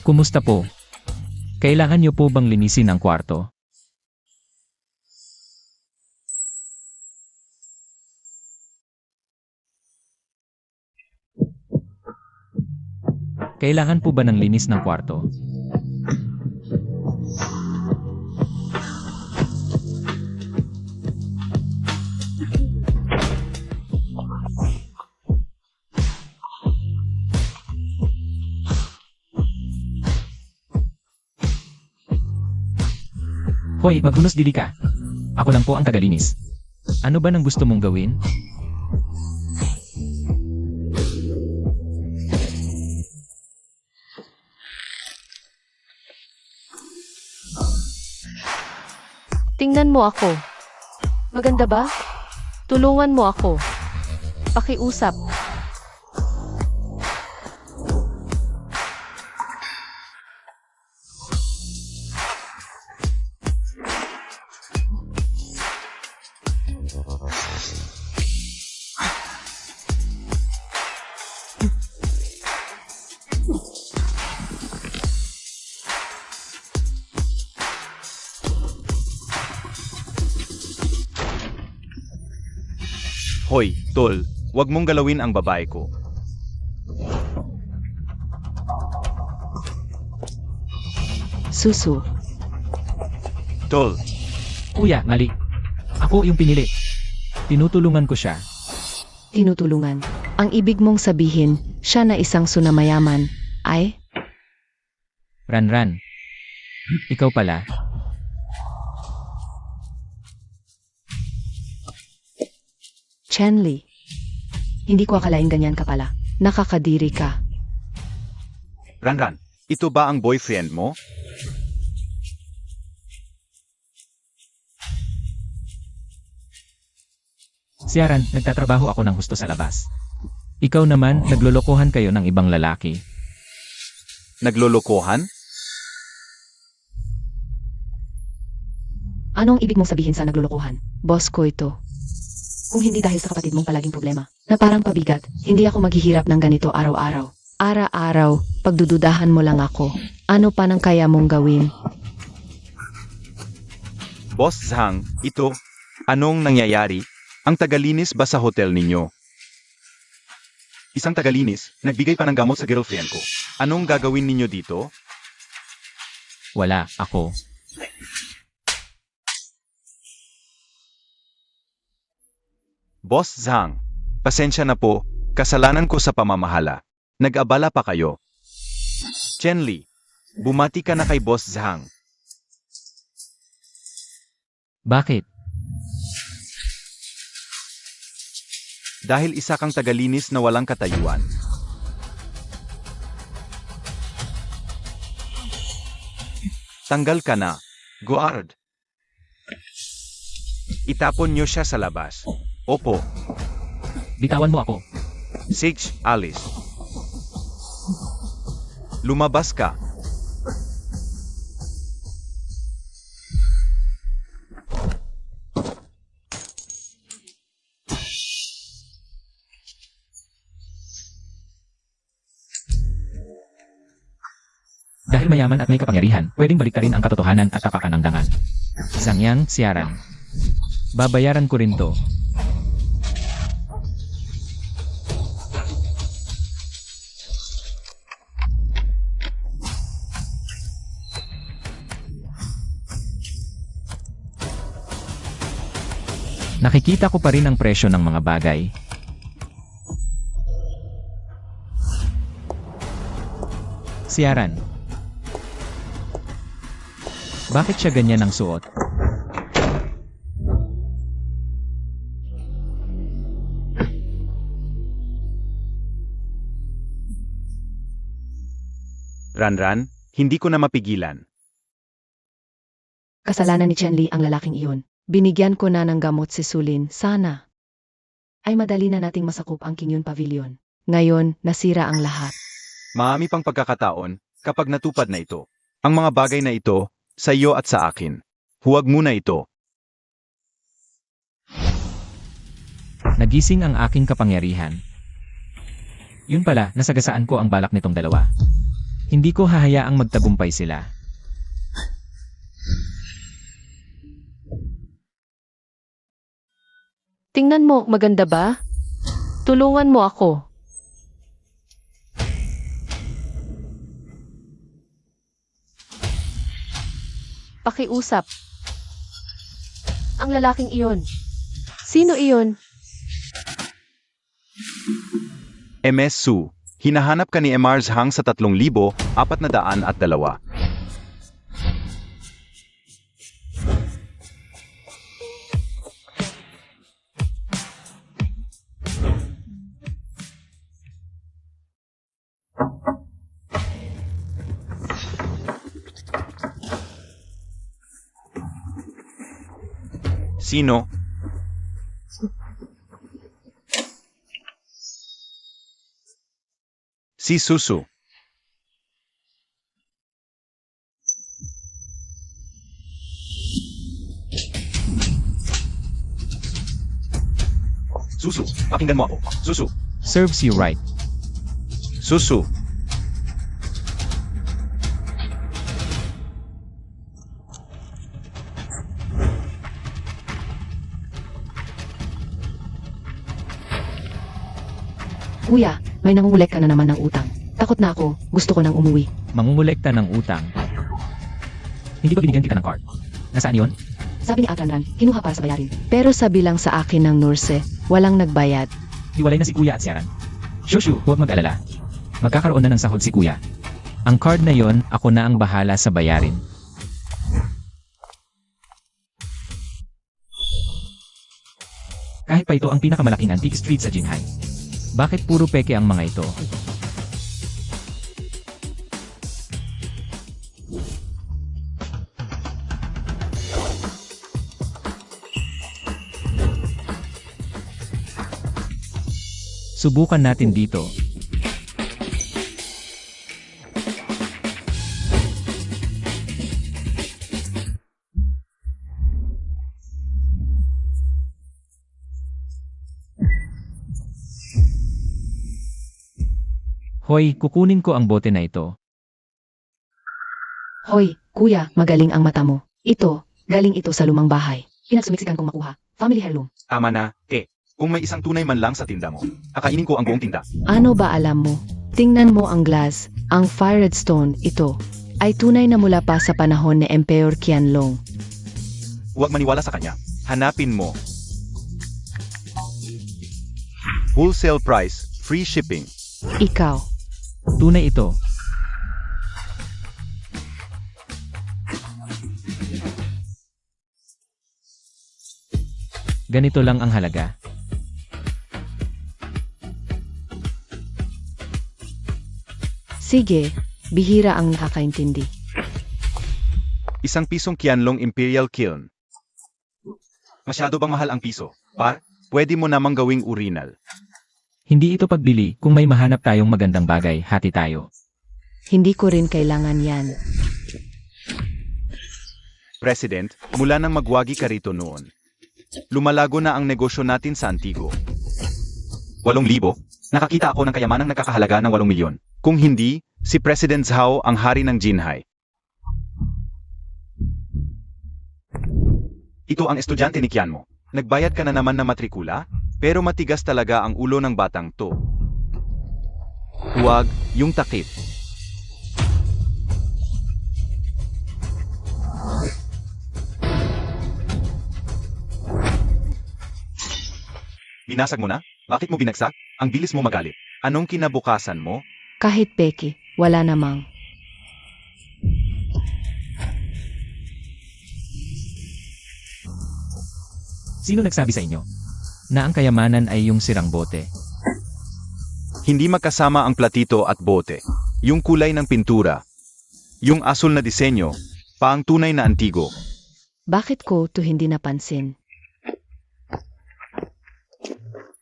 Kumusta po? Kailangan niyo po bang linisin ang kwarto? Kailangan po ba ng linis ng kwarto? Hoy, maghunos dili ka. Ako lang po ang tagalinis. Ano ba nang gusto mong gawin? Tingnan mo ako. Maganda ba? Tulungan mo ako. Pakiusap. Hoy, tol, wag mong galawin ang babae ko. Susu. Tol, Kuya, mali. Ako yung pinili. Tinutulungan ko siya. Tinutulungan. Ang ibig mong sabihin, siya na isang sunamayaman, ay? Ran. Ikaw pala. Chenli. Hindi ko akalain ganyan ka pala. Nakakadiri ka. Ranran, ito ba ang boyfriend mo? Siaran, nagtatrabaho ako ng husto sa labas. Ikaw naman, naglolokohan kayo ng ibang lalaki. Naglolokohan? Anong ibig mong sabihin sa naglulukuhan? Boss ko ito. Kung hindi dahil sa kapatid mong palaging problema, na parang pabigat, hindi ako maghihirap ng ganito araw-araw. Ara-araw, pagdududahan mo lang ako. Ano pa nang kaya mong gawin? Boss Zhang, ito, anong nangyayari? Ang tagalinis ba sa hotel ninyo? Isang tagalinis, nagbigay pa ng gamot sa girlfriend ko. Anong gagawin ninyo dito? Wala, ako. Boss Zhang, pasensya na po, kasalanan ko sa pamamahala. Nag-abala pa kayo. Chenli, bumati ka na kay Boss Zhang. Bakit? Dahil isa kang tagalinis na walang katayuan. Tanggal ka na, guard. Itapon niyo siya sa labas. Opo. Bitawan mo ako. Sige, Alice. Lumabas ka. Dahil mayaman at may kapangyarihan, pwedeng baliktarin ang katotohanan at tapakanangdangan. Zangyang, Siaran. Babayaran ko rin to. Nakikita ko pa rin ang presyo ng mga bagay. Siaran. Bakit siya ganyan ang suot? Ranran, hindi ko na mapigilan. Kasalanan ni Chenli ang lalaking iyon. Binigyan ko na ng gamot si Sulin. Sana ay madali na nating masakup ang Kingyun Pavilion. Ngayon, nasira ang lahat. Marami pang pagkakataon kapag natupad na ito. Ang mga bagay na ito, sa iyo at sa akin. Huwag muna ito. Nagising ang aking kapangyarihan. Yun pala, nasagasaan ko ang balak nitong dalawa. Hindi ko hahayaang magtagumpay sila. Tingnan mo, maganda ba? Tulungan mo ako. Pakiusap. Ang lalaking iyon. Sino iyon? MS Su, hinahanap ka ni Emars Hang sa 3,402. Sino? Si Susu. Susu, pakinggan mo ako. Susu. Serves you right. Susu. Kuya, may nangungulek ka na naman ng utang. Takot na ako. Gusto ko nang umuwi. Mangungulekta ng utang. Hindi ba binigyan kita ng card? Nasaan yon? Sabi ni Atranran, kinuha para sa bayarin. Pero sabi lang sa akin ng nurse, walang nagbayad. Hiwalay na si Kuya at Siaran. Shushu, huwag mag-alala. Magkakaroon na ng sahod si Kuya. Ang card na yon, ako na ang bahala sa bayarin. Kahit pa ito ang pinakamalaking antique street sa Jinhai. Bakit puro peke ang mga ito? Subukan natin dito. Hoy, kukunin ko ang bote na ito. Hoy, kuya, magaling ang mata mo. Ito, galing ito sa lumang bahay. Pinagsumiksikan kong makuha. Family heirloom. Tama na, kung may isang tunay man lang sa tinda mo, kakainin ko ang buong tinda. Ano ba alam mo? Tingnan mo ang glass. Ang fire stone, ito, ay tunay na mula pa sa panahon ni Emperor Qianlong. Huwag maniwala sa kanya. Hanapin mo. Wholesale price, free shipping. Ikaw. Tunay ito. Ganito lang ang halaga. Sige, bihira ang nakakaintindi. ₱1 Qianlong Imperial Kiln. Masyado bang mahal ang piso? Par, pwede mo namang gawing urinal. Hindi ito pagbili, kung may mahanap tayong magandang bagay, hati tayo. Hindi ko rin kailangan yan. President, mula nang magwagi ka rito noon, lumalago na ang negosyo natin sa Antigo. 8,000? Nakakita ako ng kayamanang nakakahalaga ng 8 milyon. Kung hindi, si President Zhao ang hari ng Jinhai. Ito ang estudyante ni Qian mo. Nagbayad ka na naman na matrikula, pero matigas talaga ang ulo ng batang to. Huwag yung takip. Binasag mo na? Bakit mo binagsak? Ang bilis mo magalit. Anong kinabukasan mo? Kahit peke, wala namang. Sino nagsabi sa inyo na ang kayamanan ay yung sirang bote? Hindi magkasama ang platito at bote. Yung kulay ng pintura. Yung asul na disenyo. Pa ang tunay na Antigo. Bakit ko to hindi napansin?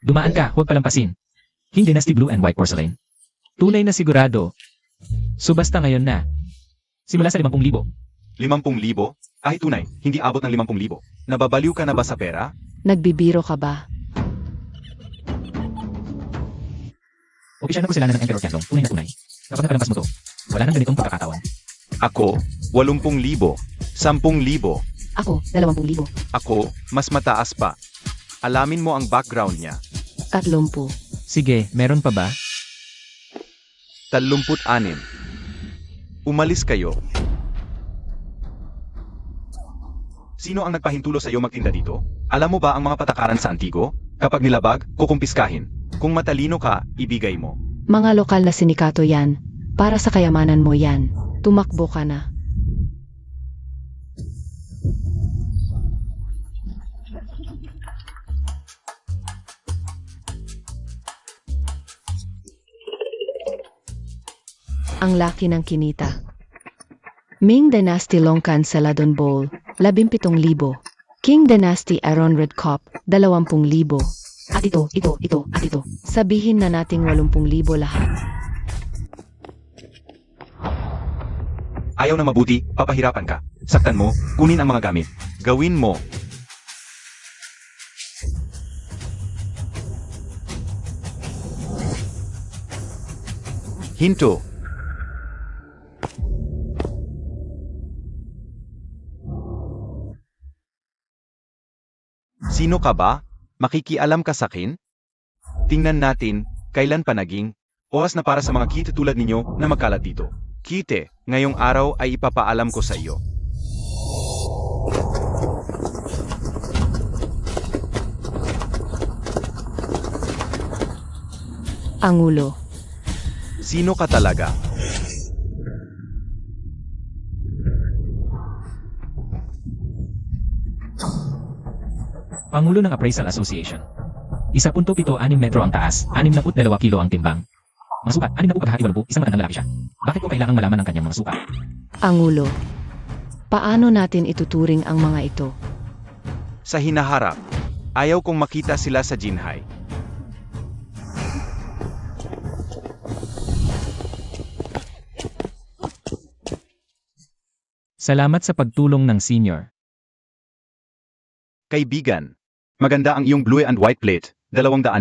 Dumaan ka, huwag palampasin. King Dynasty Blue and White Porcelain. Tunay na sigurado. Subasta ngayon na. Simula sa 50,000. 50,000? Kahit tunay, hindi abot ng 50,000. Nababaliw ka na ba sa pera? Nagbibiro ka ba? Opisyal na kusalanan ng Emperor Qianlong, tunay na tunay. Kapag nakalampas mo to, Wala nang ganitong pagkakataon. Ako, 80,000. 10,000. Ako, 20,000. Ako, mas mataas pa. Alamin mo ang background niya. 30. Sige, meron pa ba? 36. Umalis kayo. Sino ang nagpahintulo sa iyo magtinda dito? Alam mo ba ang mga patakaran sa Antigo? Kapag nilabag, kukumpiskahin. Kung matalino ka, ibigay mo. Mga lokal na sindikato yan. Para sa kayamanan mo yan. Tumakbo ka na. Ang laki ng kinita. Ming Dynasty Longkan Celadon Bowl, 17,000. King Dynasty Aaron Redcop, 20,000. At ito. Sabihin na nating 80,000 lahat. Ayaw na mabuti, papahirapan ka. Saktan mo, kunin ang mga gamit. Gawin mo. Hinto. Sino ka ba? Makikialam ka sa akin? Tingnan natin, kailan pa naging oras na para sa mga kite tulad ninyo na magkalat dito. Kite, ngayong araw ay ipapaalam ko sa iyo. Angulo. Sino ka talaga? Pangulo ng Appraisal Association. 1.76 metro ang taas, 62 kilo ang timbang. Mga sukat, 6 isang matandang lalaki siya. Bakit ko kailangang malaman ang kanyang mga sukat? Angulo. Paano natin ituturing ang mga ito? Sa hinaharap, ayaw kong makita sila sa Jinhai. Salamat sa pagtulong ng senior. Kaibigan, maganda ang iyong blue and white plate, 200,000,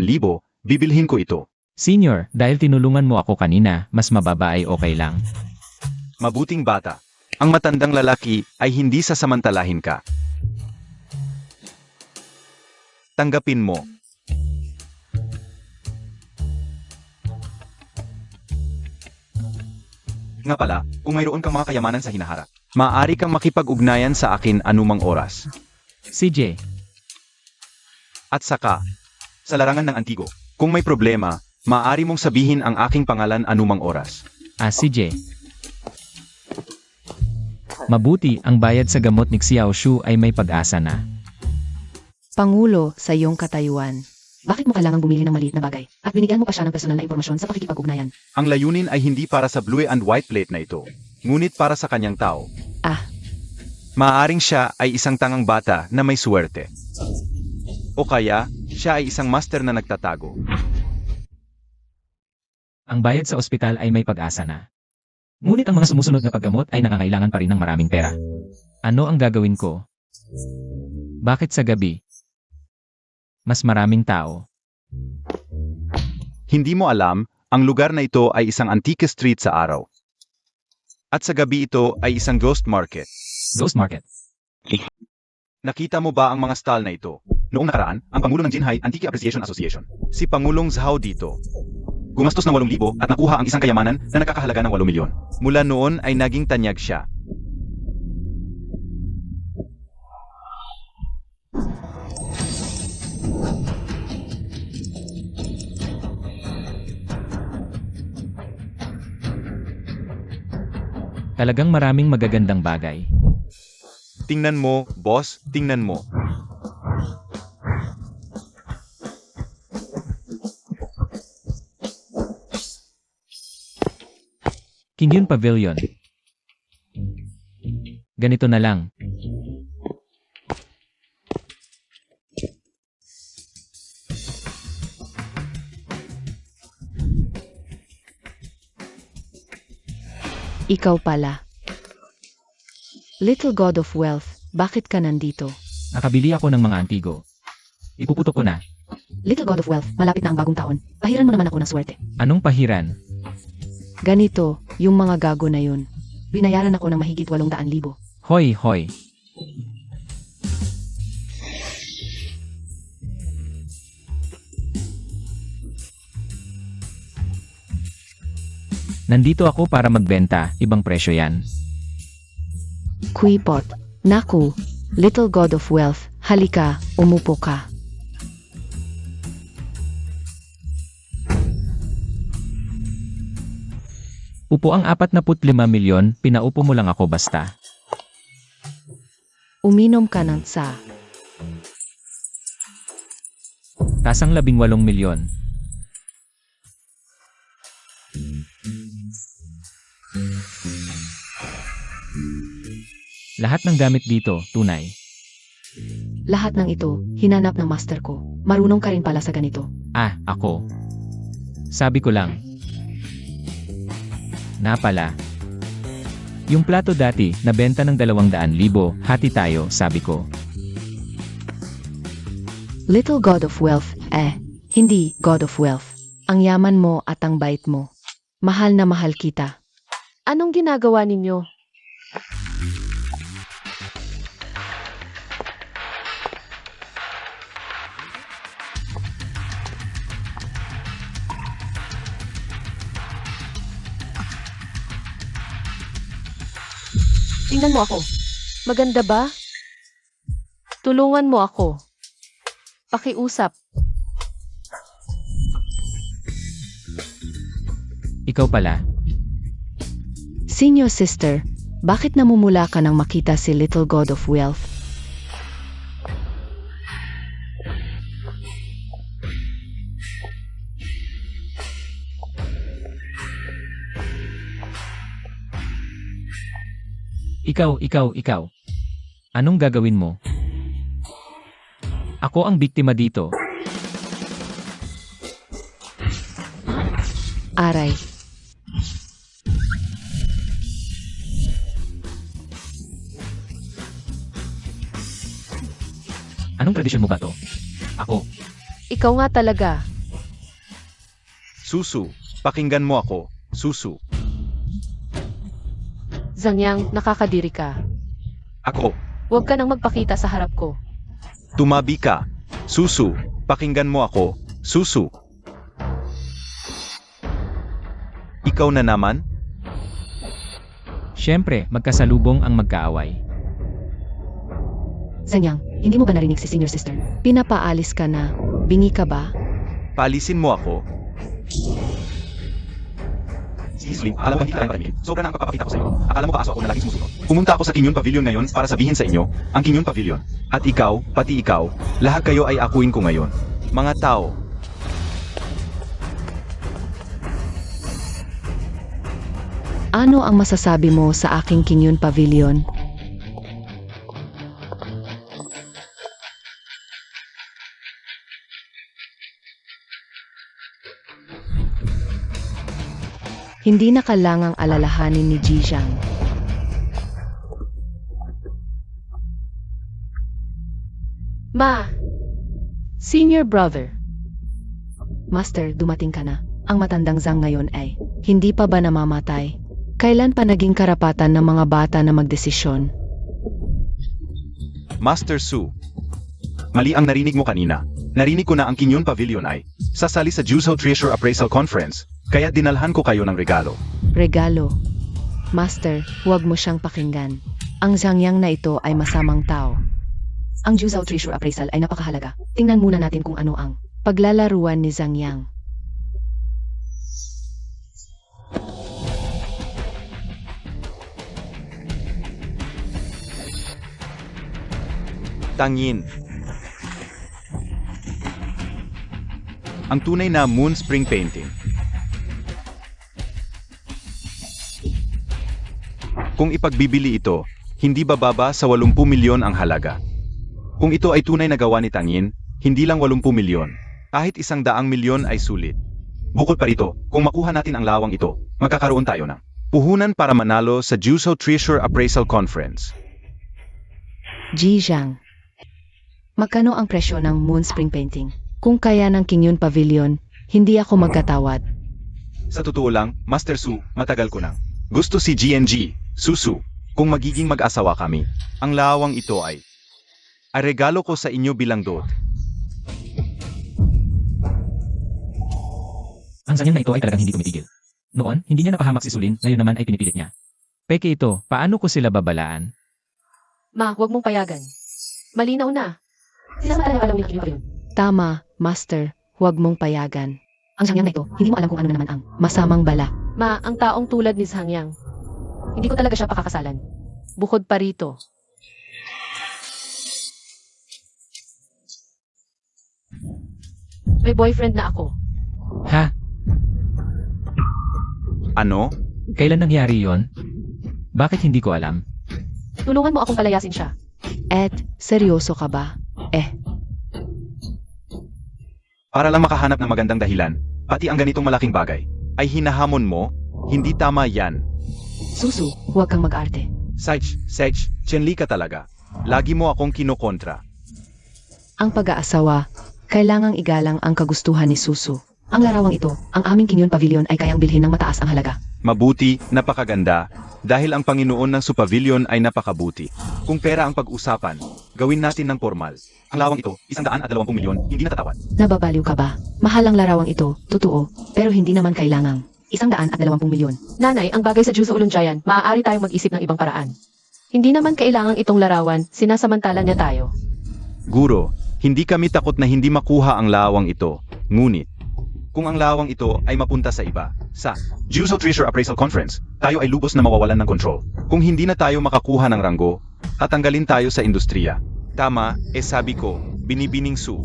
bibilhin ko ito. Senior, dahil tinulungan mo ako kanina, mas mababa ay okay lang. Mabuting bata. Ang matandang lalaki ay hindi sasamantalahin ka. Tanggapin mo. Nga pala, kung mayroon kang mga kayamanan sa hinaharap, maaari kang makipag-ugnayan sa akin anumang oras. CJ, At saka, sa larangan ng Antigo, kung may problema, maaari mong sabihin ang aking pangalan anumang oras. CJ. Mabuti, ang bayad sa gamot ni Xiao Shu ay may pag-asa na. Pangulo, sa iyong katayuan. Bakit mo kailangang bumili ng maliit na bagay? At binigyan mo pa siya ng personal na impormasyon sa pakikipag-ugnayan? Ang layunin ay hindi para sa blue and white plate na ito, ngunit para sa kanyang tao. Maaaring siya ay isang tangang bata na may suwerte. O kaya, siya ay isang master na nagtatago. Ang bayad sa ospital ay may pag-asa na. Ngunit ang mga sumusunod na paggamot ay nangangailangan pa rin ng maraming pera. Ano ang gagawin ko? Bakit sa gabi? Mas maraming tao. Hindi mo alam, ang lugar na ito ay isang antique street sa araw. At sa gabi ito ay isang ghost market. Ghost Market. Nakita mo ba ang mga stall na ito? Noong nakaraan, ang Pangulo ng Jinhai Antique Appreciation Association, si Pangulong Zhao dito. Gumastos ng 8,000 at nakuha ang isang kayamanan na nakakahalaga ng 8 milyon. Mula noon ay naging tanyag siya. Talagang maraming magagandang bagay. Tingnan mo, boss, tingnan mo. Kingyun Pavilion. Ganito na lang. Ikaw pala. Little God of Wealth, bakit ka nandito? Nakabili ako ng mga antigo. Ipuputok ko na. Little God of Wealth, malapit na ang bagong taon. Pahiran mo naman ako ng swerte. Anong pahiran? Ganito, yung mga gago na yun. Binayaran ako ng mahigit 800,000. Hoy, hoy. Nandito ako para magbenta, ibang presyo yan. Kuipot. Naku, little god of wealth, halika, umupo ka. Upo ang 45 milyon, pinaupo mo lang ako basta. Uminom ka ng tsa. Tasang 18 milyon. Lahat ng gamit dito, tunay. Lahat ng ito, hinanap ng master ko. Marunong ka rin pala sa ganito. Ah, ako. Sabi ko lang. Na pala. Yung plato dati, nabenta ng 200,000, hati tayo, sabi ko. Little god of wealth, hindi god of wealth. Ang yaman mo at ang bait mo. Mahal na mahal kita. Anong ginagawa ninyo? Tingnan mo ako. Maganda ba? Tulungan mo ako. Pakiusap. Ikaw pala. Senior sister, bakit namumula ka nang makita si Little God of Wealth? Ikaw. Anong gagawin mo? Ako ang biktima dito. Aray. Anong tradisyon mo ba to? Ako. Ikaw nga talaga. Susu, pakinggan mo ako. Susu. Zangyang, nakakadiri ka. Ako. Huwag ka nang magpakita sa harap ko. Tumabi ka. Susu, pakinggan mo ako. Susu. Ikaw na naman? Siyempre, magkasalubong ang magkaaway. Zangyang, hindi mo ba narinig si senior sister? Pinapaalis ka na. Bingi ka ba? Paalisin mo ako. Sisling, alam ko hindi tayo parimil. Sobra na ang pagpapakita ko sa iyo. Akala mo ba aso ako na laging sumusunod? Pumunta ako sa Kinyon Pavilion ngayon para sabihin sa inyo, ang Kinyon Pavilion. At ikaw, pati ikaw, lahat kayo ay akuin ko ngayon. Mga tao. Ano ang masasabi mo sa aking Kinyon Pavilion? Hindi na kailangang alalahanin ni Jijang. Ma! Senior brother. Master, dumating ka na. Ang matandang Zhang ngayon ay, hindi pa ba namamatay? Kailan pa naging karapatan ng mga bata na magdesisyon? Master Su. Mali ang narinig mo kanina. Narinig ko na ang Kinyon Pavilion ay sasali sa Juzhou Treasure Appraisal Conference, kaya dinalhan ko kayo ng regalo. Regalo. Master, huwag mo siyang pakinggan. Ang Zhangyang na ito ay masamang tao. Ang Juzhou Treasure Appraisal ay napakahalaga. Tingnan muna natin kung ano ang paglalaruan ni Zhangyang. Tangin. Ang tunay na Moon Spring Painting. Kung ipagbibili ito, hindi bababa sa 80 milyon ang halaga. Kung ito ay tunay na gawa ni Tangin, hindi lang 80 milyon. Kahit 100 milyon ay sulit. Bukod pa rito, kung makuha natin ang lawang ito, magkakaroon tayo ng puhunan para manalo sa Juzhou Treasure Appraisal Conference. Jijang. Magkano ang presyo ng Moon Spring Painting? Kung kaya ng Kinyon Pavilion, hindi ako magkatawad. Sa totoo lang, Master Su, matagal ko nang gusto si GNG, Susu, kung magiging mag-asawa kami. Ang lawang ito ay regalo ko sa inyo bilang dot. Ang sanyang na ito ay talagang hindi tumitigil. Noon, hindi niya napahamak si Sulin, ngayon naman ay pinipilit niya. Peke ito, paano ko sila babalaan? Ma, huwag mong payagan. Malinaw na. Sinasamantala niya alam niya pa rin. Tama, Master. Huwag mong payagan. Ang Shangyang na ito, hindi mo alam kung ano na naman ang masamang bala. Ma, ang taong tulad ni Sangyang, hindi ko talaga siya pakakasalan. Bukod pa rito, may boyfriend na ako. Ha? Ano? Kailan nangyari yon? Bakit hindi ko alam? Tulungan mo akong palayasin siya. Ed, seryoso ka ba? Para lang makahanap ng magandang dahilan, pati ang ganitong malaking bagay, ay hinahamon mo? Hindi tama yan. Susu, huwag kang mag-arte. Sej, chenli ka talaga. Lagi mo akong kinokontra. Ang pag-aasawa, kailangang igalang ang kagustuhan ni Susu. Ang larawang ito, ang aming Kinyon Pavilion ay kayang bilhin ng mataas ang halaga. Mabuti, napakaganda, dahil ang Panginoon ng Supavilion ay napakabuti. Kung pera ang pag-usapan, gawin natin ng formal. Ang lawang ito, 120 milyon, hindi natatawad. Nababaliw ka ba? Mahal ang larawang ito, totoo, pero hindi naman kailangang. 120 milyon. Nanay, ang bagay sa Diyos sa Ulunjayan, maaari tayong mag-isip ng ibang paraan. Hindi naman kailangang itong larawan, sinasamantala niya tayo. Guro, hindi kami takot na hindi makuha ang lawang ito. Ngunit, kung ang lawang ito ay mapunta sa iba, sa Juso Treasure Appraisal Conference, tayo ay lubos na mawawalan ng kontrol. Kung hindi na tayo makakuha ng ranggo, tatanggalin tayo sa industriya. Tama, sabi ko, binibining Su.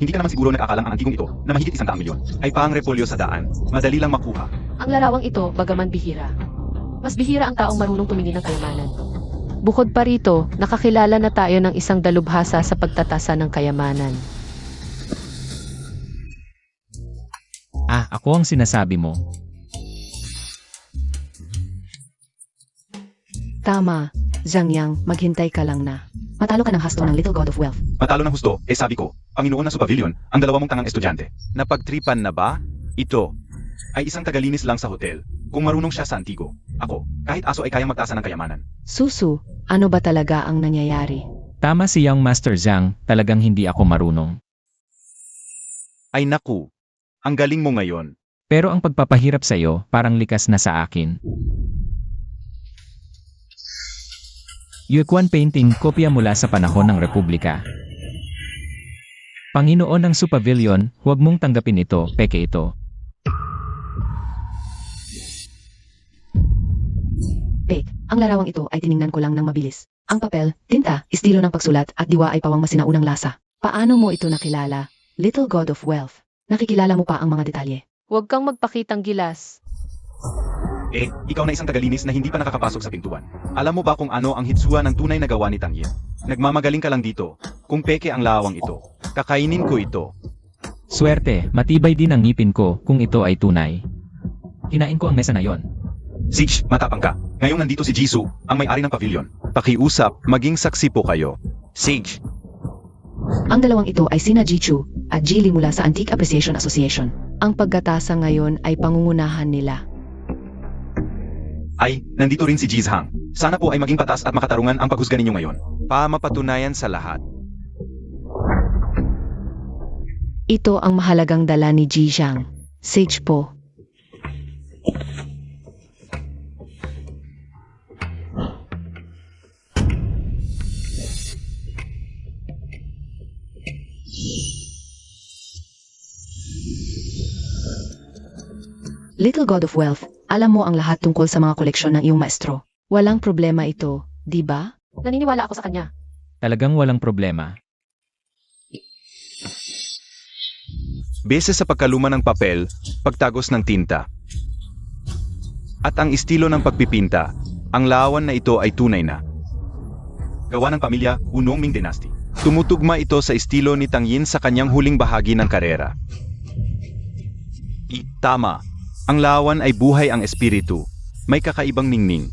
Hindi ka naman siguro nag-akalang ang antigong ito na mahigit 100 milyon ay pang repolyo sa daan. Madali lang makuha. Ang larawang ito, bagaman bihira. Mas bihira ang taong marunong tumingin ng kayamanan. Bukod pa rito, nakakilala na tayo ng isang dalubhasa sa pagtatasa ng kayamanan. Ako ang sinasabi mo. Tama, Zhangyang, maghintay ka lang na. Matalo ka ng hasto ng Little God of Wealth. Matalo ng husto, sabi ko, Panginoon ng Supavilion, ang dalawa mong tangang estudyante. Napagtripan na ba? Ito ay isang tagalinis lang sa hotel. Kung marunong siya sa antigo, ako, kahit aso ay kayang magtaasa ng kayamanan. Susu, ano ba talaga ang nangyayari? Tama si Young Master Zhang, talagang hindi ako marunong. Ay naku, ang galing mo ngayon. Pero ang pagpapahirap sa'yo, parang likas na sa akin. Yuquan painting, kopya mula sa panahon ng Republika. Panginoon ng Supavilion, huwag mong tanggapin ito, peke ito. Pek, ang larawang ito ay tiningnan ko lang ng mabilis. Ang papel, tinta, estilo ng pagsulat at diwa ay pawang masinaunang lasa. Paano mo ito nakilala? Little God of Wealth. Nakikilala mo pa ang mga detalye. Huwag kang magpakitang gilas. Ikaw na isang tagalinis na hindi pa nakakapasok sa pintuan. Alam mo ba kung ano ang hitsua ng tunay na gawa ni Tang Yin? Nagmamagaling ka lang dito. Kung peke ang lawang ito, kakainin ko ito. Swerte, matibay din ang ngipin ko kung ito ay tunay. Hinain ko ang mesa na yon. Sij, matapang ka. Ngayong nandito si Jisoo, ang may-ari ng pavilion. Pakiusap, maging saksi po kayo. Sij, Ang dalawang ito ay sina Jichu at Jili mula sa Antique Appreciation Association. Ang paggatasa ngayon ay pangungunahan nila. ay, nandito rin si Jizhang. Sana po ay maging patas at makatarungan ang paghusga ninyo ngayon. Mapatunayan sa lahat. Ito ang mahalagang dala ni Jizhang. Sage po. Little God of Wealth, alam mo ang lahat tungkol sa mga koleksyon ng iyong maestro. Walang problema ito, di ba? Naniniwala ako sa kanya. Talagang walang problema. Beses sa pagkaluma ng papel, pagtagos ng tinta, at ang estilo ng pagpipinta, ang lawan na ito ay tunay na gawa ng pamilya Unong Ming Dynasty. Tumutugma ito sa estilo ni Tang Yin sa kanyang huling bahagi ng karera. Tama. Ang lawan ay buhay ang espiritu. May kakaibang ningning.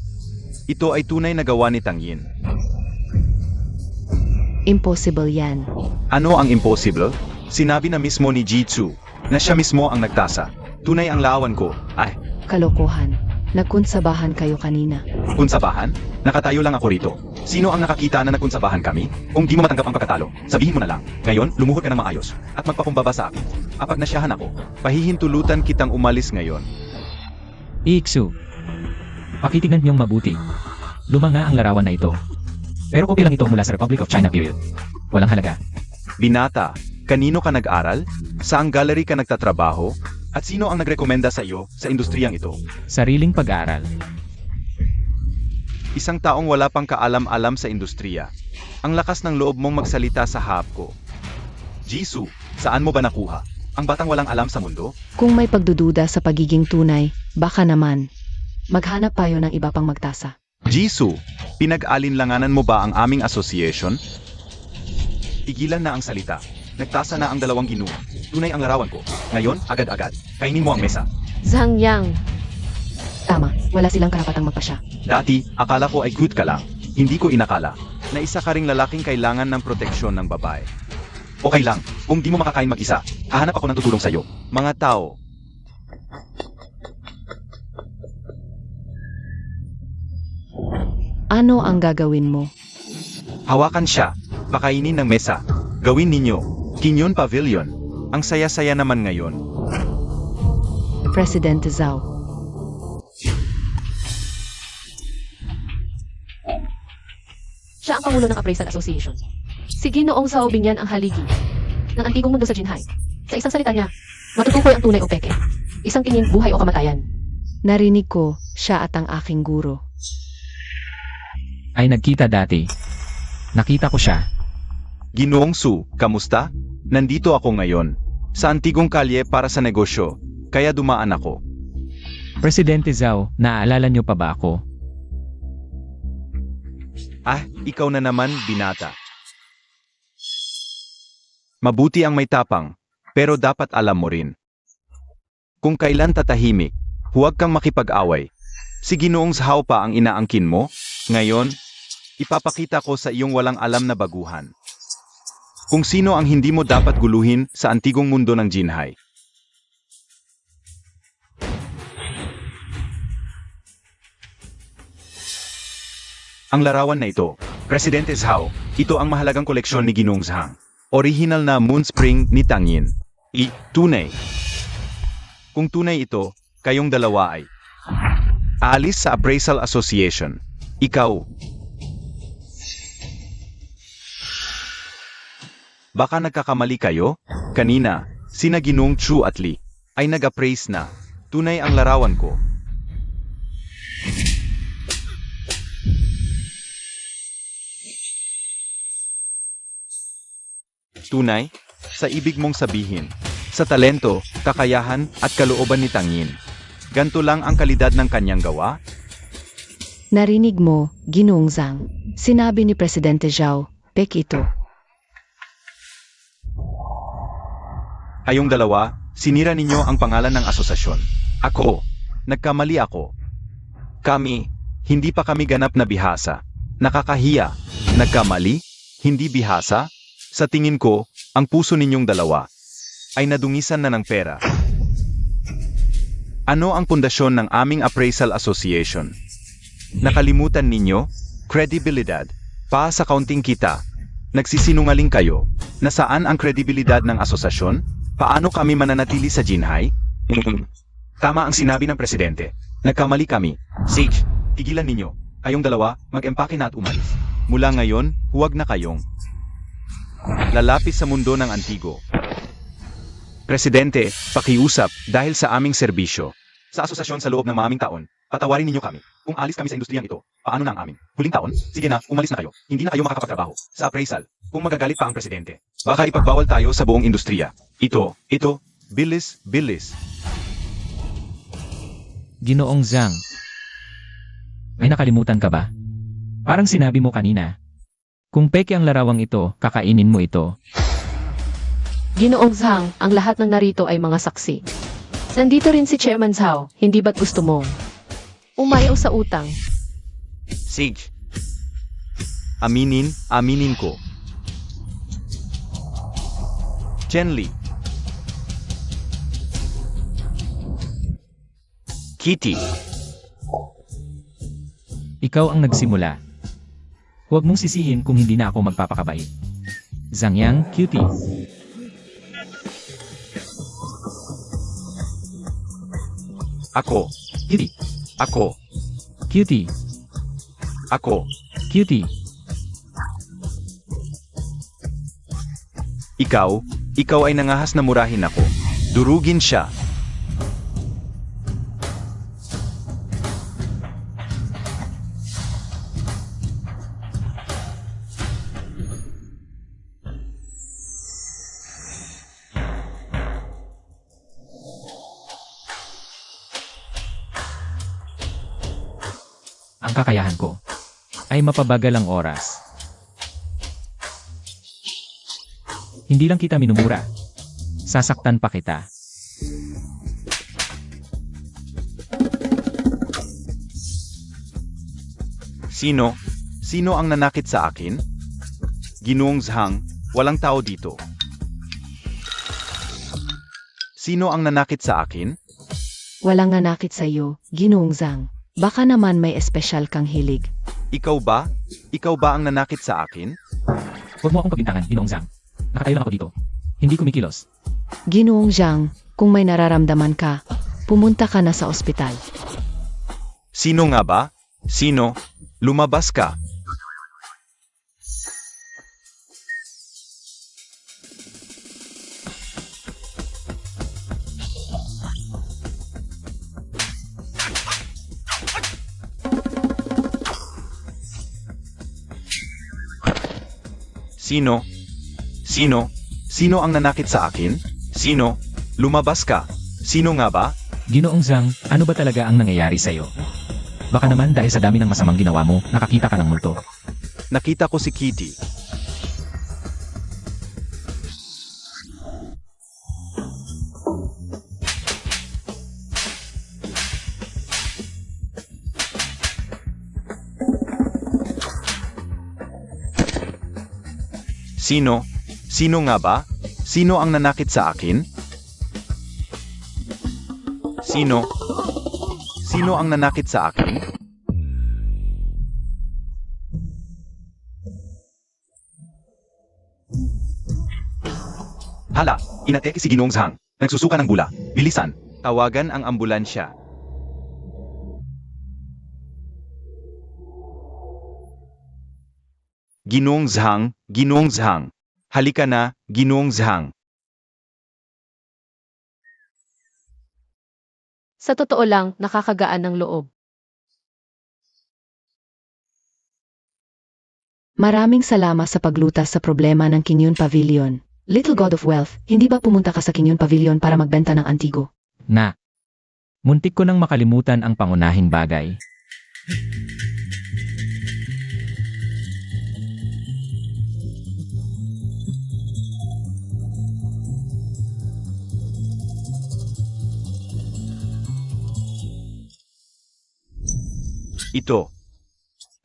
Ito ay tunay na gawa ni Tang Yin. Impossible yan. Ano ang impossible? Sinabi na mismo ni Jitsu na siya mismo ang nagtasa. Tunay ang larawan ko. Ay, Kalokohan. Nagkunsabahan kayo kanina. kunsabahan? Nakatayo lang ako rito. Sino ang nakakita na nagkunsabahan kami? Kung di mo matanggap ang pagkatalo, sabihin mo na lang. Ngayon, lumuhod ka ng maayos at magpakumbaba sa akin. Apag nasyahan ako, pahihintulutan kitang umalis ngayon. Iksu. Pakitignan niyong mabuti. Luma nga ang larawan na ito. Pero kopya lang ito mula sa Republic of China period. Walang halaga. Binata, kanino ka nag-aral? Saang gallery ka nagtatrabaho? At sino ang nagrekomenda sa iyo sa industriyang ito? Sariling pag-aaral. Isang taong wala pang kaalam-alam sa industriya. Ang lakas ng loob mong magsalita sa harap ko. Jisoo, saan mo ba nakuha? Ang batang walang alam sa mundo? Kung may pagdududa sa pagiging tunay, baka naman. Maghanap tayo ng iba pang magtasa. Jisoo, pinag-alinlanganan mo ba ang aming association? Tigilan na ang salita. Nagtasa na ang 2 ginoo. Tunay ang larawan ko. Ngayon, agad-agad. Kainin mo ang mesa. Zhang Yang, Tama, wala silang karapatang magpasya. Dati, akala ko ay cute ka lang. Hindi ko inakala na isa ka ring lalaking kailangan ng proteksyon ng babae. Okay lang, kung di mo makakain mag-isa, hahanap ako ng tutulong sa'yo. Mga tao. Ano ang gagawin mo? Hawakan siya. Pakainin ng mesa. Gawin ninyo. Kinyon Pavilion. Ang saya-saya naman ngayon. President Zhao. siya ang pangulo ng Appraisal Association. Si Ginoong Zhao Binyan ang haligi ng antigong mundo sa Jinhai. Sa isang salita niya, matutukoy ang tunay o peke. Isang tingin buhay o kamatayan. Narinig ko, siya at ang aking guro. Ay nagkita dati. Nakita ko siya. Ginoong Su, kamusta? Nandito ako ngayon. Sa antigong kalye para sa negosyo. Kaya dumaan ako. Presidente Zhao, naaalala niyo pa ba ako? Ah, ikaw na naman, binata. Mabuti ang may tapang, pero dapat alam mo rin. Kung kailan tatahimik, huwag kang makipag-away. Si Ginoong Zhao pa ang inaangkin mo, ngayon, ipapakita ko sa iyong walang alam na baguhan. Kung sino ang hindi mo dapat guluhin sa antigong mundo ng Jinhai. Ang larawan na ito, Presidente Zhao, ito ang mahalagang koleksyon ni Ginoong Zhang. Original na Moonspring ni Tang Yin. Tunay. Kung tunay ito, kayong dalawa ay aalis sa Appraisal Association. Ikaw. Baka nagkakamali kayo? Kanina, sina Ginoong Chu at Li ay nag-appraise na. Tunay ang larawan ko. Tunay? Sa ibig mong sabihin, sa talento, kakayahan, at kalooban ni Tang Yin. Ganto lang ang kalidad ng kanyang gawa? Narinig mo, Ginoong Zhang. Sinabi ni Presidente Zhao, pek ito. Kayong dalawa, sinira ninyo ang pangalan ng asosasyon. Ako, nagkamali ako. Kami, hindi pa kami ganap na bihasa. Nakakahiya. Nagkamali? Hindi bihasa? Sa tingin ko, ang puso ninyong dalawa ay nadungisan na ng pera. Ano ang pundasyon ng aming Appraisal Association? Nakalimutan ninyo? Kredibilidad. Pa sa kaunting kita. Nagsisinungaling kayo. Nasaan ang kredibilidad ng asosasyon? Paano kami mananatili sa Jinhai? Tama ang sinabi ng presidente. Nagkamali kami. Sage, tigilan ninyo. Kayong dalawa, mag-empake na at umalis. Mula ngayon, huwag na kayong lalapis sa mundo ng antigo. Presidente, pakiusap dahil sa aming serbisyo. Sa asosasyon sa loob ng maming taon, patawarin ninyo kami. Kung alis kami sa industriyang ito, paano na ang amin? Huling taon? Sige na, umalis na kayo. Hindi na kayo makakapagtrabaho. Sa appraisal, kung magagalit pa ang presidente, baka ipagbawal tayo sa buong industriya. Ito, bilis. Ginoong Zhang. May nakalimutan ka ba? Parang sinabi mo kanina. Kung peke ang larawang ito, kakainin mo ito. Ginoong Zhang, ang lahat ng narito ay mga saksi. Nandito rin si Chairman Zhao, hindi ba't gusto mo umayaw sa utang? Sage. Aminin ko. Chen Li. Kitty, Ikaw ang nagsimula. Huwag mong sisihin kung hindi na ako magpapakabait. Zangyang, cutie. ako, Cutie. ako, Cutie. ako. Cutie. Ikaw ay nangahas na murahin ako. Durugin siya. Ang kakayahan ko ay mapabagal ang oras. Hindi lang kita minumura. Sasaktan pa kita. Sino? Sino ang nanakit sa akin? Ginoong Zhang, walang tao dito. Sino ang nanakit sa akin? Walang nanakit sa iyo, Ginoong Zhang. Baka naman may espesyal kang hilig. Ikaw ba? Ikaw ba ang nanakit sa akin? Huwag mo akong pagbintangan, Ginoong Zhang. Nakatayo lang ako dito. Hindi kumikilos. Ginoong Zhang, kung may nararamdaman ka, pumunta ka na sa ospital. Sino nga ba? Sino? Lumabas ka. Sino? Sino? Sino ang nanakit sa akin? Sino? Lumabas ka. Sino nga ba? Ginoong Zhang, ano ba talaga ang nangyayari sa'yo? Baka naman dahil sa dami ng masamang ginawa mo, nakakita ka ng multo. Nakita ko si Kitty. Sino? Sino nga ba? Sino ang nanakit sa akin? Sino? Sino ang nanakit sa akin? Hala, inatake si Ginoong Zhang. Nagsusuka ng bula. Bilisan. Tawagan ang ambulansya. Ginoong Zhang, Ginoong Zhang. Halika na, Ginoong Zhang. Sa totoo lang, nakakagaan ng loob. Maraming salamat sa paglutas sa problema ng Kinyon Pavilion. Little God of Wealth, hindi ba pumunta ka sa Kinyon Pavilion para magbenta ng antigo? Na. Muntik ko nang makalimutan ang pangunahing bagay. Ito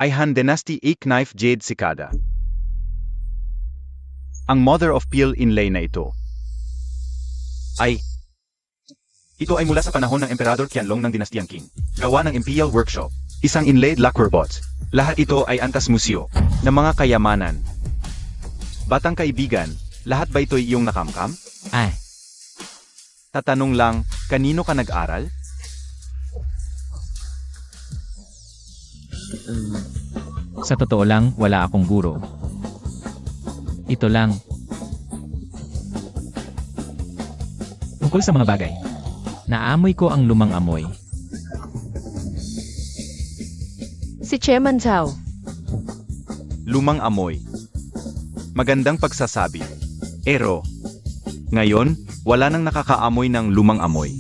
ay Han Dynasty A Knife Jade Cicada. Ang Mother of Pearl inlay na ito ay mula sa panahon ng Emperador Qianlong ng Dinastyang Qing. Gawa ng Imperial Workshop. Isang inlaid lacquer bots. Lahat ito ay antas museo ng mga kayamanan. Batang kaibigan, lahat ba ito'y iyong nakamkam? Ay, Tatanong lang, kanino ka nag-aral? sa totoo lang, wala akong guro. Ito lang. Tungkol sa mga bagay. Naamoy ko ang lumang amoy. Si Chairman Zhao. Lumang amoy. Magandang pagsasabi. Ero. Ngayon, wala nang nakakaamoy ng lumang amoy.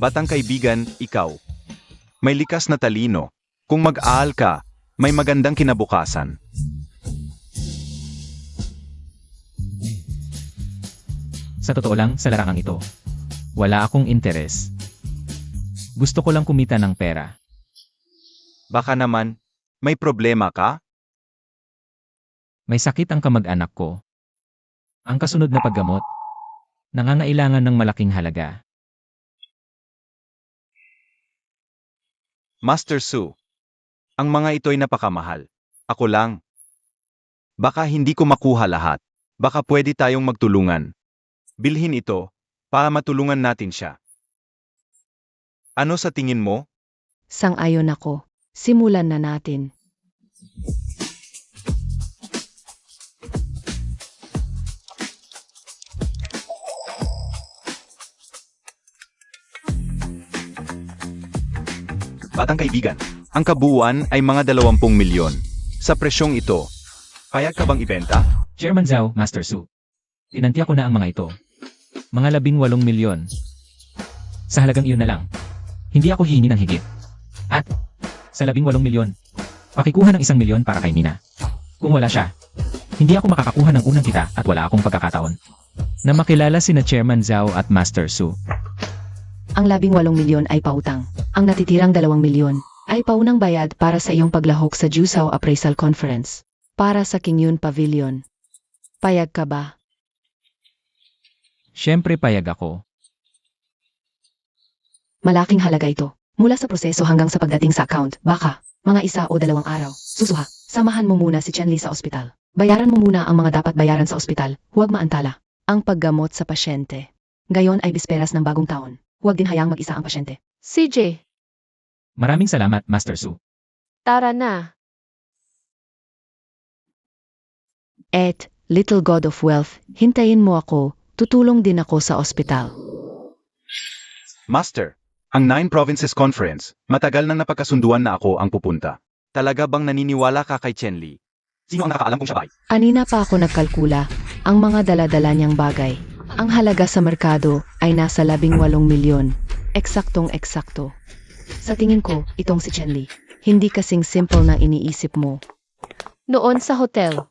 Batang kaibigan, ikaw. May likas na talino. Kung mag-aaral ka, may magandang kinabukasan. Sa totoo lang, sa larangang ito, wala akong interes. Gusto ko lang kumita ng pera. Baka naman, may problema ka? May sakit ang kamag-anak ko. Ang kasunod na paggamot, nangangailangan ng malaking halaga. Master Su, ang mga ito'y napakamahal. Ako lang. Baka hindi ko makuha lahat. Baka pwede tayong magtulungan. Bilhin ito, para matulungan natin siya. Ano sa tingin mo? Sang-ayon ako. Simulan na natin. Batang kaibigan, ang kabuuan ay mga 20 milyon. Sa presyong ito, payag ka bang ibenta? Chairman Zhao, Master Su. Tinantya ko na ang mga ito. Mga 18 milyon. Sa halagang iyon na lang. Hindi ako hihingi ng higit. At, sa 18 milyon, pakikuha ng 1 milyon para kay Mina. Kung wala siya, hindi ako makakakuha ng unang kita at wala akong pagkakataon. Na makilala sina Chairman Zhao at Master Su. Ang 18 milyon ay pautang. Ang natitirang 2 milyon ay paunang bayad para sa iyong paglahok sa Jusao Appraisal Conference. Para sa Kingyun Pavilion. Payag ka ba? Siyempre payag ako. Malaking halaga ito. Mula sa proseso hanggang sa pagdating sa account, baka, mga 1 o 2 araw. Susuha, samahan mo muna si Chen Li sa ospital. Bayaran mo muna ang mga dapat bayaran sa ospital, huwag maantala. Ang paggamot sa pasyente. Ngayon ay bisperas ng bagong taon. Huwag din hayaang mag-isa ang pasyente. CJ, Maraming salamat, Master Su. tara na. Et, Little God of Wealth, hintayin mo ako, tutulong din ako sa ospital. Master, ang 9 Provinces Conference, matagal nang napagkasunduan na ako ang pupunta. Talaga bang naniniwala ka kay Chen Li? Sino ang nakakaalam kung siya ba ay? Anina pa ako nagkalkula, ang mga dala-dala niyang bagay. Ang halaga sa merkado ay nasa 18 milyon. Eksaktong-eksakto. Sa tingin ko, itong si Chen Li. Hindi kasing simple na iniisip mo. Noon sa hotel.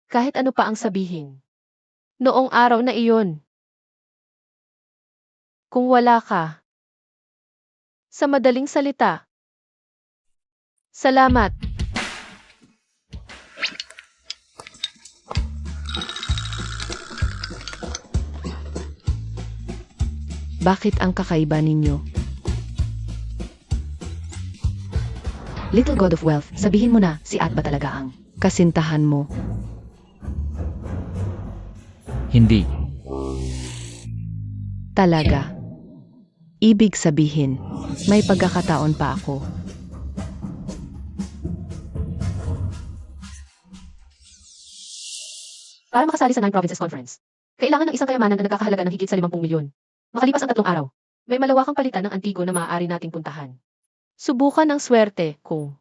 Kahit ano pa ang sabihin. Noong araw na iyon. Kung wala ka. Sa madaling salita. Salamat. Bakit ang kakaiba ninyo? Little God of Wealth, sabihin mo na, si At ba talaga ang kasintahan mo? Hindi. Talaga. Ibig sabihin, may pagkakataon pa ako. Para makasali sa 9 Provinces Conference, kailangan ng isang kayamanan na nagkakahalaga ng higit sa 50 milyon. Makalipas ang 3 araw, may malawakang palitan ng antigo na maaari nating puntahan. Subukan ang swerte kung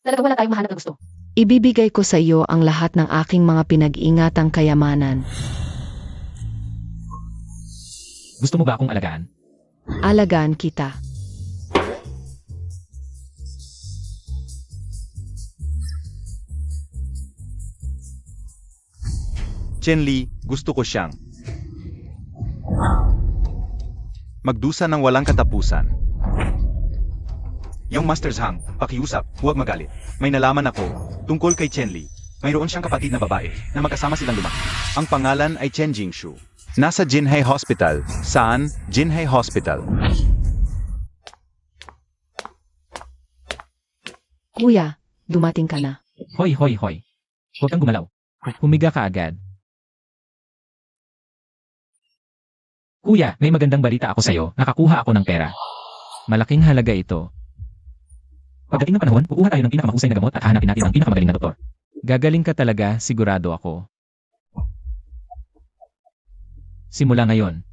talagang wala tayong mahanap na gusto. Ibibigay ko sa iyo ang lahat ng aking mga pinag-ingatang kayamanan. Gusto mo ba akong alagaan? Alagaan kita. Chen Li, gusto ko siyang magdusa ng walang katapusan. Yung Master Zhang, pakiusap, huwag magalit. May nalaman ako, tungkol kay Chen Li. Mayroon siyang kapatid na babae, na magkasama silang lumaki. Ang pangalan ay Chen Jingshu. Nasa Jinhai Hospital. Saan? Jinhai Hospital. Kuya, dumating ka na. Hoy, hoy, hoy. Huwag kang gumalaw. Humiga ka agad. Kuya, may magandang balita ako sa'yo. Nakakuha ako ng pera. Malaking halaga ito. Pagdating ng panahon, kukuha tayo ng pinakamahusay na gamot at hahanapin natin ang pinakamagaling na doktor. Gagaling ka talaga, sigurado ako. Simula ngayon,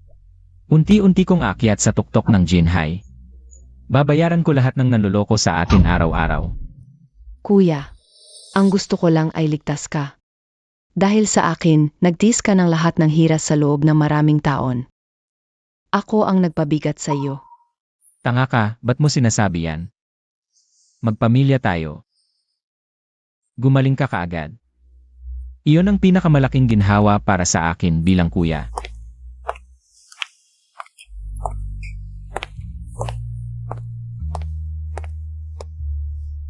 unti-unti kong aakyat sa tuktok ng Jinhai. Babayaran ko lahat ng nanloloko sa atin araw-araw. Kuya, ang gusto ko lang ay ligtas ka. Dahil sa akin, nagtiis ka ng lahat ng hiras sa loob ng maraming taon. Ako ang nagpabigat sa iyo. Tanga ka, ba't mo sinasabi yan? Magpamilya tayo. Gumaling ka kaagad. Iyon ang pinakamalaking ginhawa para sa akin bilang kuya.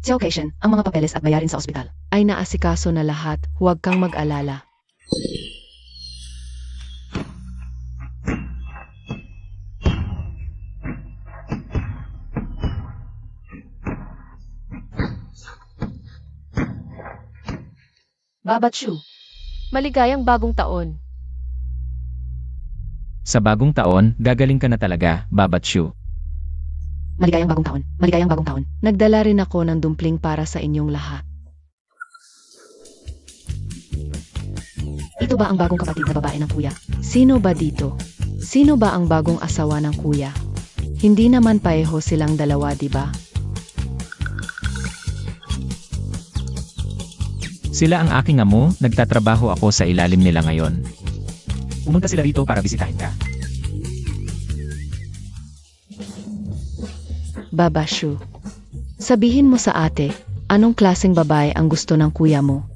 Sa occasion, ang mga papeles at bayarin sa ospital ay naasikaso na lahat, huwag kang mag-alala. Babachu. Maligayang bagong taon. Sa bagong taon, gagaling ka na talaga, Babachu. Maligayang bagong taon. Maligayang bagong taon. Nagdala rin ako ng dumpling para sa inyong lahat. Ito ba ang bagong kapatid na babae ng kuya? Sino ba dito? Sino ba ang bagong asawa ng kuya? Hindi naman pareho silang dalawa, di ba? Sila ang aking amo, nagtatrabaho ako sa ilalim nila ngayon. Pumunta sila rito para bisitahin ka. Babashu. Sabihin mo sa ate, anong klaseng babae ang gusto ng kuya mo?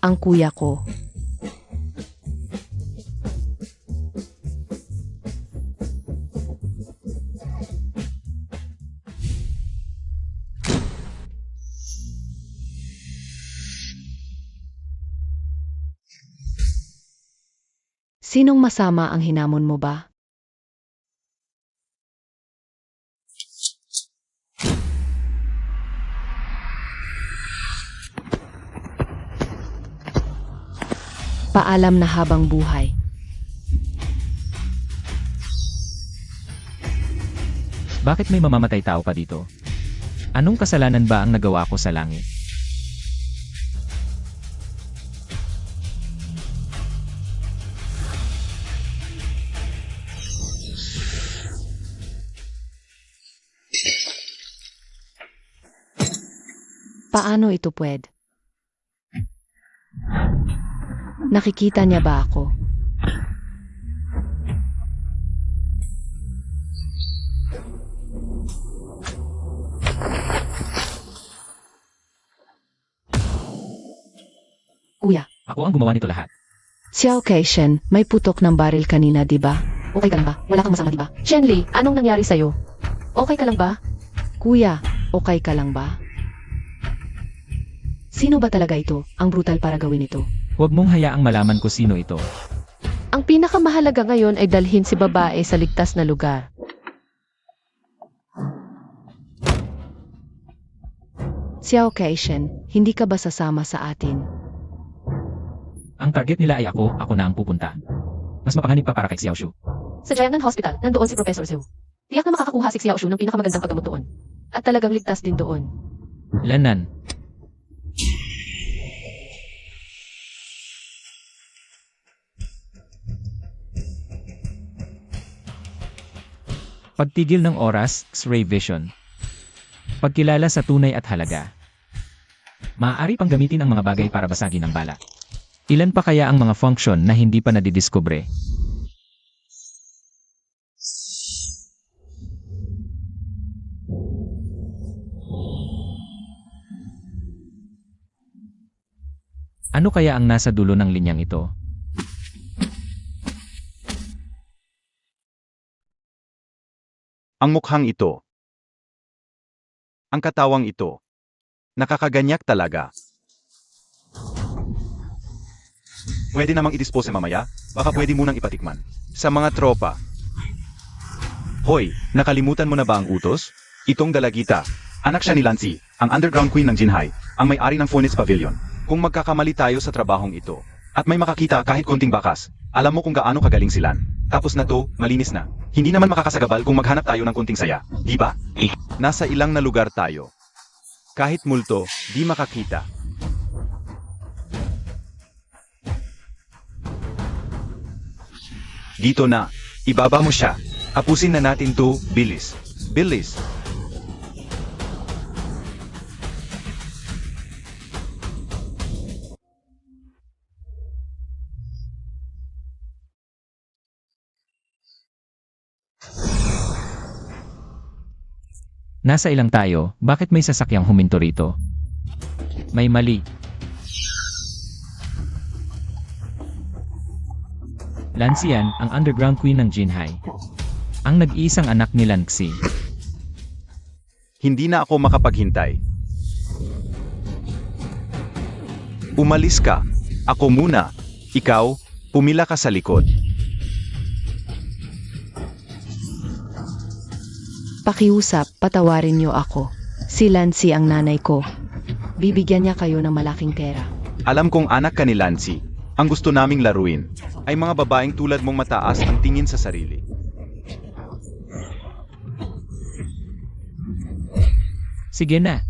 Ang kuya ko. Sinong masama ang hinamon mo ba? Paalam na habang buhay. Bakit may mamamatay tao pa dito? Anong kasalanan ba ang nagawa ko sa langit? Paano ito pwede? Nakikita niya ba ako? Kuya, Ako ang gumawa nito lahat. Xiao Keishen, may putok ng baril kanina, di ba? Okay ka lang ba? Wala kang masama, di ba? Shenli, anong nangyari sa'yo? Okay ka lang ba? Kuya, okay ka lang ba? Sino ba talaga ito? Ang brutal para gawin ito. Huwag mong hayaang malaman ko sino ito. Ang pinakamahalaga ngayon ay dalhin si babae sa ligtas na lugar. Xiao Keishen, hindi ka ba sasama sa atin? Ang target nila ay ako na ang pupunta. Mas mapanganib pa para kay Xiaoshu. Sa Jiangnan Hospital, nandoon si Professor Zhu. Tiyak na makakakuha si Xiaoshu ng pinakamagandang paggamot doon. At talagang ligtas din doon. Lanan. Pagtigil ng oras, X-ray vision. Pagkilala sa tunay at halaga. Maaari pang gamitin ang mga bagay para basagin ang bala. Ilan pa kaya ang mga function na hindi pa nadidiskubre? Ano kaya ang nasa dulo ng linyang ito? Ang mukhang ito. Ang katawang ito. Nakakaganyak talaga. Pwede namang i-dispose mamaya, baka pwede munang ipatikman. Sa mga tropa. Hoy, nakalimutan mo na ba ang utos? Itong dalagita. Anak siya ni Lancy, ang underground queen ng Jinhai, ang may-ari ng Phoenix Pavilion. Kung magkakamali tayo sa trabahong ito, at may makakita kahit konting bakas, alam mo kung gaano kagaling silan. Tapos na to, malinis na. Hindi naman makakasagabal kung maghanap tayo ng konting saya, di ba? Nasa ilang na lugar tayo. Kahit multo, di makakita. Dito na, ibaba mo siya. Apusin na natin to, bilis. Bilis. Nasa ilang tayo, bakit may sasakyang huminto rito? May mali. Lansian, ang underground queen ng Jinhai. Ang nag-iisang anak ni Lanxi. Hindi na ako makapaghintay. Umalis ka. Ako muna. Ikaw, pumila ka sa likod. Pakiusap, patawarin niyo ako. Si Lancy ang nanay ko. Bibigyan niya kayo ng malaking pera. Alam kong anak ka ni Lancy. Ang gusto naming laruin ay mga babaeng tulad mong mataas ang tingin sa sarili. Sige na.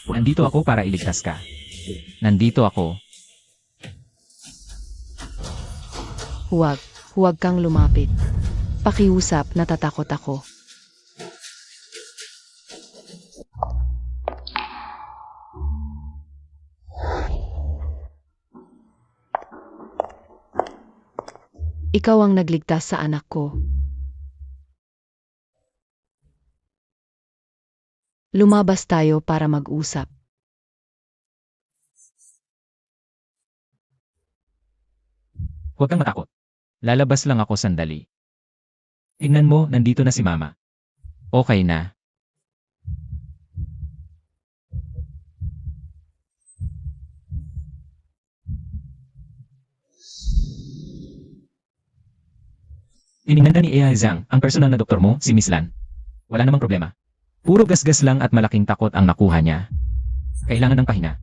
Nandito ako para iligtas ka. Nandito ako. Huwag kang lumapit. Pakiusap, natatakot ako. Ikaw ang nagligtas sa anak ko. Lumabas tayo para mag-usap. Huwag kang matakot. Lalabas lang ako sandali. Tingnan mo, nandito na si Mama. Okay na. Tiningnan ka ni Ea Zhang, ang personal na doktor mo, si Miss Lan. Wala namang problema. Puro gasgas lang at malaking takot ang nakuha niya. Kailangan ng pahinga.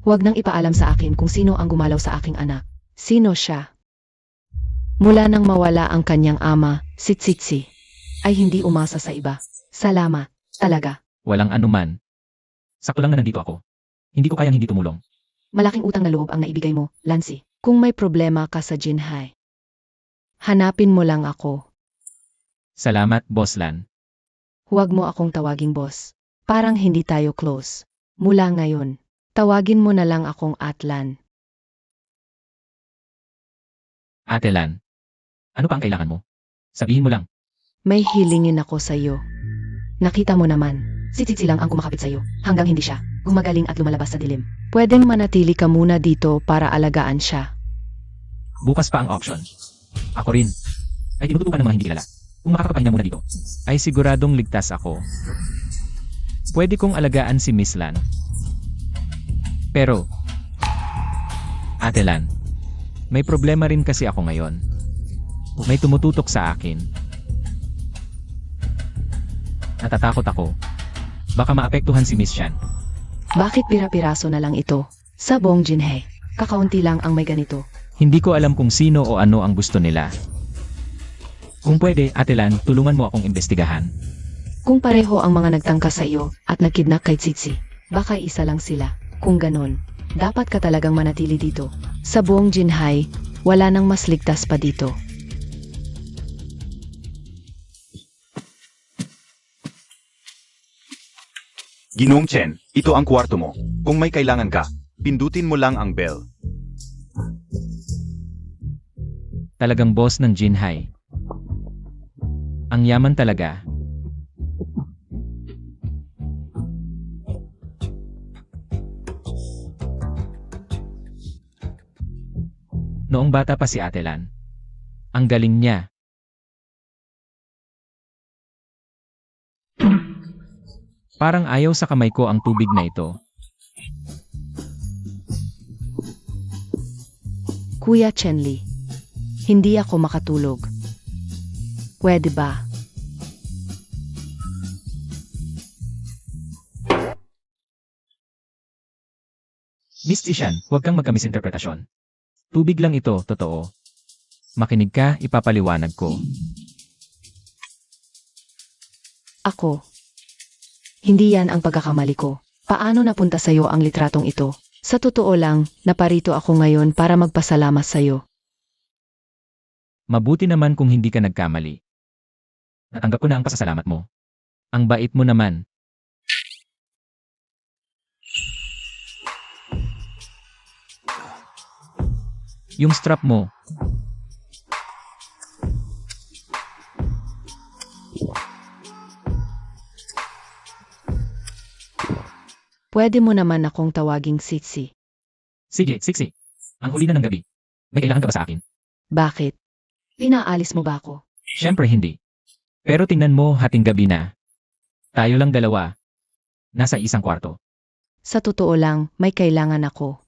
Huwag nang ipaalam sa akin kung sino ang gumalaw sa aking anak. Sino siya? Mula nang mawala ang kanyang ama, si Tsitsi, ay hindi umasa sa iba. Salamat, talaga. Walang anuman. Sakto lang na nandito ako. Hindi ko kayang hindi tumulong. Malaking utang na loob ang naibigay mo, Lancy. Kung may problema ka sa Jinhai, hanapin mo lang ako. Salamat, Boss Lan. Huwag mo akong tawaging boss. Parang hindi tayo close. Mula ngayon, tawagin mo na lang akong Atlan. Ate Lan. Ano pa ang kailangan mo? Sabihin mo lang. May hilingin ako sa iyo. Nakita mo naman, si Tsitsi lang ang kumakapit sa iyo, hanggang hindi siya gumagaling at lumalabas sa dilim. Pwedeng manatili ka muna dito para alagaan siya. Bukas pa ang auction. Ako rin. Ay tinututukan ng mga hindi kilala. Kung makakapahinga muna dito, ay siguradong ligtas ako. Pwede kong alagaan si Miss Lan. Pero, Ate Lan, may problema rin kasi ako ngayon. May tumututok sa akin. Natatakot ako. Baka maapektuhan si Miss Shan. Bakit pira-piraso na lang ito? Sa buong Jinhai, kakaunti lang ang may ganito. Hindi ko alam kung sino o ano ang gusto nila. Kung pwede, Ate Lan, tulungan mo akong imbestigahan. Kung pareho ang mga nagtangka sa iyo at nagkidnap kay Tsitsi, baka isa lang sila. Kung ganon, dapat ka talagang manatili dito. Sa buong Jinhai, wala nang mas ligtas pa dito. Ginoong Chen, ito ang kwarto mo. Kung may kailangan ka, pindutin mo lang ang bell. Talagang boss ng Jinhai. Ang yaman talaga. Noong bata pa si Ate Lan. Ang galing niya. Parang ayaw sa kamay ko ang tubig na ito. Kuya Chenli, hindi ako makatulog. Pwede ba? Miss Tishan, huwag kang magkamisinterpretasyon. Tubig lang ito, totoo. Makinig ka, ipapaliwanag ko. Ako. Hindi yan ang pagkakamali ko. Paano napunta sa'yo ang litratong ito? Sa totoo lang, naparito ako ngayon para magpasalamat sa'yo. Mabuti naman kung hindi ka nagkamali. Natanggap ko na ang pasasalamat mo. Ang bait mo naman. Yung strap mo. Pwede mo naman akong tawaging Tsitsi. Sige, siksi. Ang huli na ng gabi. May kailangan ka ba sa akin? Bakit? Pinaalis mo ba ako? Siyempre hindi. Pero tingnan mo, hating gabi na. Tayo lang dalawa. Nasa isang kwarto. Sa totoo lang, may kailangan ako.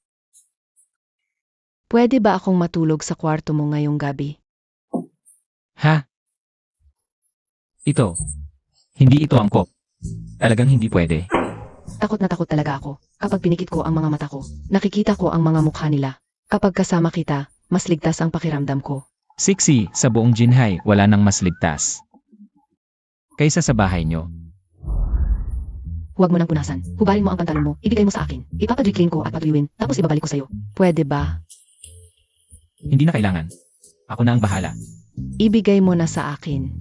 Pwede ba akong matulog sa kwarto mo ngayong gabi? Ha? Ito. Hindi ito angkop. Talagang hindi pwede. Takot na takot talaga ako. Kapag pinikit ko ang mga mata ko, nakikita ko ang mga mukha nila. Kapag kasama kita, mas ligtas ang pakiramdam ko. Siksi, sa buong Jinhai, wala nang mas ligtas. Kaysa sa bahay nyo. Huwag mo nang punasan. Hubarin mo ang pantalon mo, ibigay mo sa akin. Ipapadry-clean ko at patuyuin, tapos ibabalik ko sa'yo. Pwede ba? Hindi na kailangan. Ako na ang bahala. Ibigay mo na sa akin.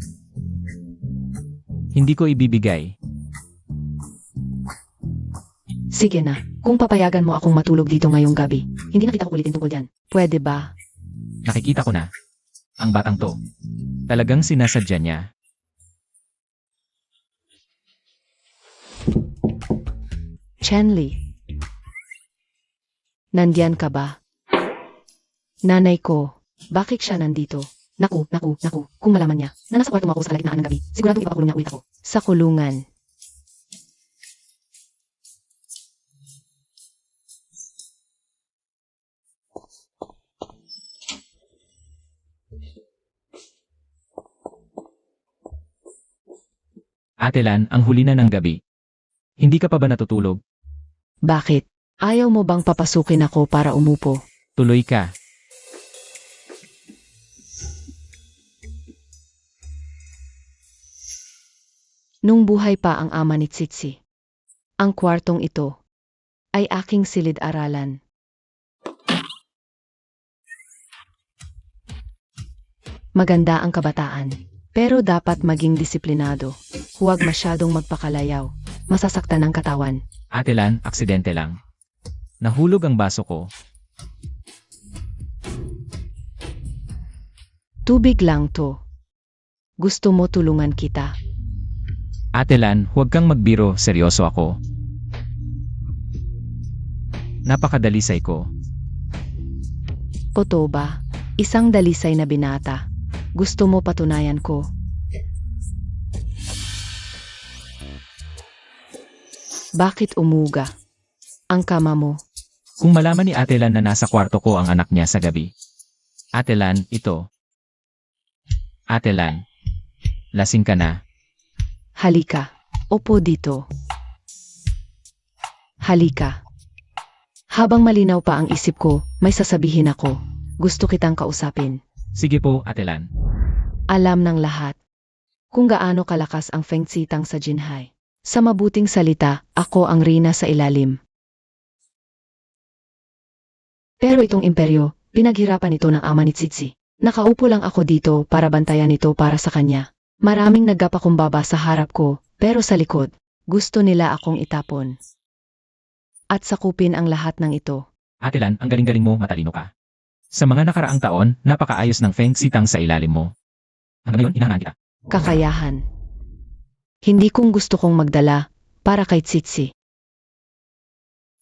Hindi ko ibibigay. Sige na, kung papayagan mo akong matulog dito ngayong gabi, hindi na kita kukulitin tungkol dyan. Pwede ba? Nakikita ko na. Ang batang to. Talagang sinasadya niya. Chenli. Nandiyan ka ba? Nanay ko, bakit siya nandito? Naku. Kung malaman niya na nasa kwarto mo ako sa kalagitnaan ng gabi, siguradong ipapakulong niya ulit ako. Sa kulungan. Ate Lan, ang huli na ng gabi. Hindi ka pa ba natutulog? Bakit? Ayaw mo bang papasukin ako para umupo? Tuloy ka. Nung buhay pa ang ama ni Tsitsi, ang kwartong ito ay aking silid-aralan. Maganda ang kabataan, pero dapat maging disiplinado. Huwag masyadong magpakalayaw. Masasaktan ang katawan. Ate Lan, aksidente lang. Nahulog ang baso ko. Tubig lang to. Gusto mo tulungan kita? Ate Lan, huwag kang magbiro, seryoso ako. Napakadalisay ko. Totoo ba? Isang dalisay na binata. Gusto mo patunayan ko? Bakit umuga ang kama mo? Kung malaman ni Ate Lan na nasa kwarto ko ang anak niya sa gabi. Ate Lan, ito. Ate Lan, lasing ka na. Halika. Opo dito. Halika. Habang malinaw pa ang isip ko, may sasabihin ako. Gusto kitang kausapin. Sige po, Ate Lan. Alam ng lahat kung gaano kalakas ang Feng Tsitang sa Jinhai. Sa mabuting salita, ako ang reyna sa ilalim. Pero itong imperyo, pinaghirapan ito ng ama ni Tsitsi. Nakaupo lang ako dito para bantayan ito para sa kanya. Maraming nagpapakumbaba sa harap ko, pero sa likod, gusto nila akong itapon. At sakupin ang lahat ng ito. Ate Lan, ang galing-galing mo, matalino ka. Sa mga nakaraang taon, napakaayos ng Feng Sitang sa ilalim mo. Hanggang ngayon, hinahangaan kita. Kakayahan. Hindi kong gusto kong magdala para kay Tsitsi.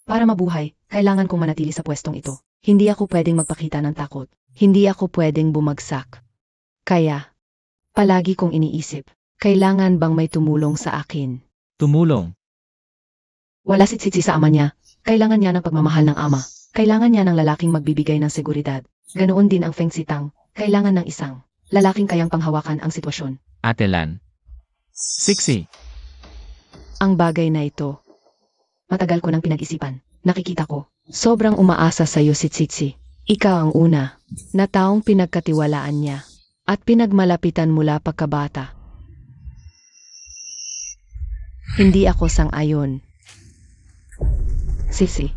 Para mabuhay, kailangan kong manatili sa pwestong ito. Hindi ako pwedeng magpakita ng takot. Hindi ako pwedeng bumagsak. Kaya, palagi kong iniisip, kailangan bang may tumulong sa akin? Tumulong. Wala si Tsitsi sa ama niya. Kailangan niya ng pagmamahal ng ama. Kailangan niya ng lalaking magbibigay ng seguridad. Ganoon din ang Feng Sitang. Kailangan ng isang lalaking kayang panghawakan ang sitwasyon. Ate Lan. Siksi. Ang bagay na ito, matagal ko nang pinag-isipan. Nakikita ko, sobrang umaasa sa iyo si Tsitsi. Ikaw ang una na taong pinagkatiwalaan niya at pinagmalapitan mula pagkabata. Hindi ako sang-ayon. Tsitsi,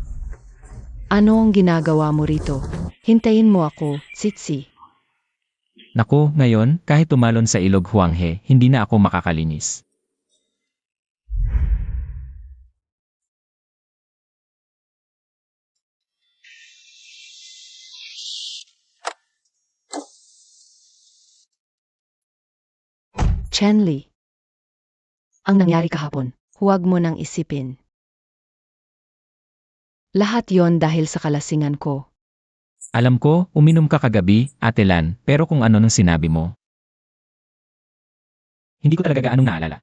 ano ang ginagawa mo rito? Hintayin mo ako, Tsitsi. Naku, ngayon, kahit tumalon sa ilog Huanghe, hindi na ako makakalinis. Chenli, ang nangyari kahapon, huwag mo nang isipin. Lahat yon dahil sa kalasingan ko. Alam ko, uminom ka kagabi, Ate Lan, pero kung ano nang sinabi mo. Hindi ko talaga gaanong naalala.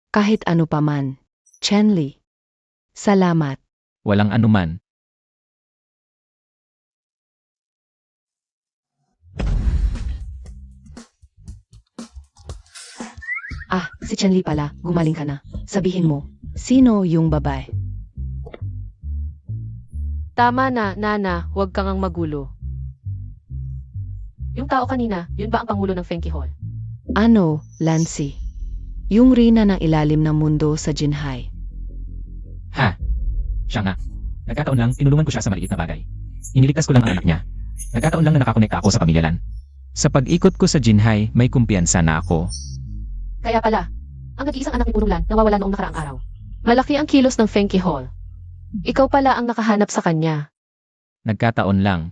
Kahit ano pa man. Chenli, salamat. Walang anuman. Ah, si Chanli pala. Gumaling ka na. Sabihin mo, sino yung babae? Tama na, Nana, huwag kang ang magulo. Yung tao kanina, yun ba ang pangulo ng Fenki Hall? Ano, Lancy? Yung rina ng ilalim ng mundo sa Jinhai. Ha? Siya nga. Nagkataon lang, tinulungan ko siya sa maliit na bagay. Iniligtas ko lang ang anak niya. Nagkataon lang na nakakonekta ako sa pamilya Lan. Sa pag-ikot ko sa Jinhai, may kumpiyansa na ako. Kaya pala, ang nag-iisang anak ni Punong Lan nawawala noong nakaraang araw. Malaki ang kilos ng Fenki Hall. Ikaw pala ang nakahanap sa kanya. Nagkataon lang.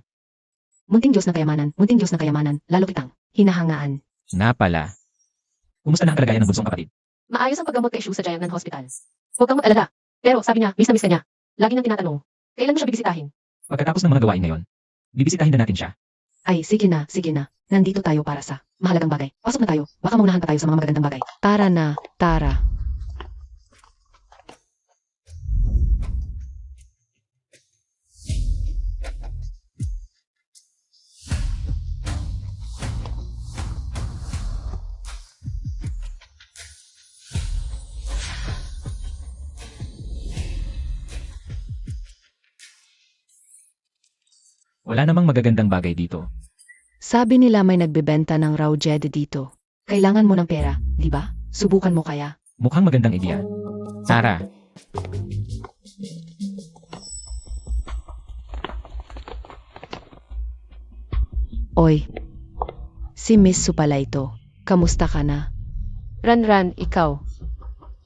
Munting Diyos ng kayamanan, lalo kitang hinahangaan. Na pala. Kumusta na ang kalagayan ng bunsong kapatid? Maayos ang paggamot kay Shu sa Jiangnan Hospital. Huwag kang mag-alala. Pero sabi niya, miss na miss ka niya. Lagi nang tinatanong, kailan mo siya bibisitahin? Pagkatapos ng mga gawain ngayon, bibisitahin na natin siya. Ay, sige na. Nandito tayo para sa mahalagang bagay. Pasok na tayo. Baka maunahan pa tayo sa mga magagandang bagay. Tara na, tara. Wala namang magagandang bagay dito. Sabi nila may nagbebenta ng raw jed dito. Kailangan mo ng pera, di ba? Subukan mo kaya. Mukhang magandang ideya. Tara. Oy, si Miss Su pala ito. Kamusta ka na? Ran, ikaw.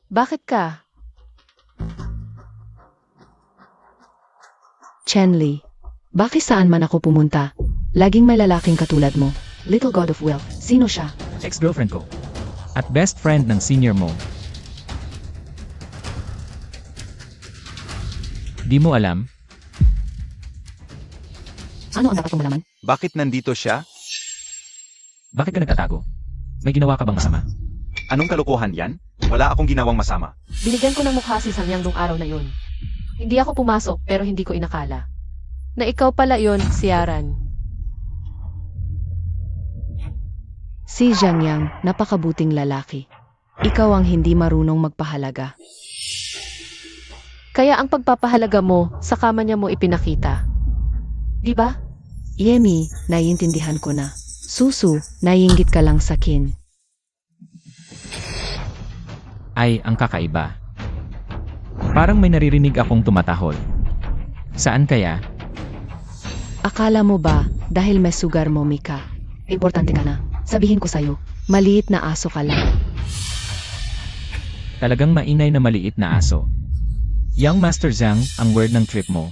Bakit ka? Chenli, bakit saan man ako pumunta? Laging may lalaking katulad mo. Little God of Wealth, sino siya? Ex-girlfriend ko. At best friend ng senior mo. Di mo alam? Ano ang dapat kong malaman? Bakit nandito siya? Bakit ka nagtatago? May ginawa ka bang masama? Anong kalokohan yan? Wala akong ginawang masama. Binigyan ko ng mukha si Samyang nung araw na yun. Hindi ako pumasok pero hindi ko inakala. Na ikaw pala yun, si Aran. Si Zhang Yang, napakabuting lalaki. Ikaw ang hindi marunong magpahalaga. Kaya ang pagpapahalaga mo, sa kama niya mo ipinakita. Di ba? Yemi, naiintindihan ko na. Susu, naiinggit ka lang sa kin. Ay, ang kakaiba. Parang may naririnig akong tumatahol. Saan kaya? Akala mo ba, dahil may sugar mo, Mika? Importante ka na. Sabihin ko sa'yo, maliit na aso ka lang. Talagang mainay na maliit na aso. Young Master Zhang, ang word ng trip mo.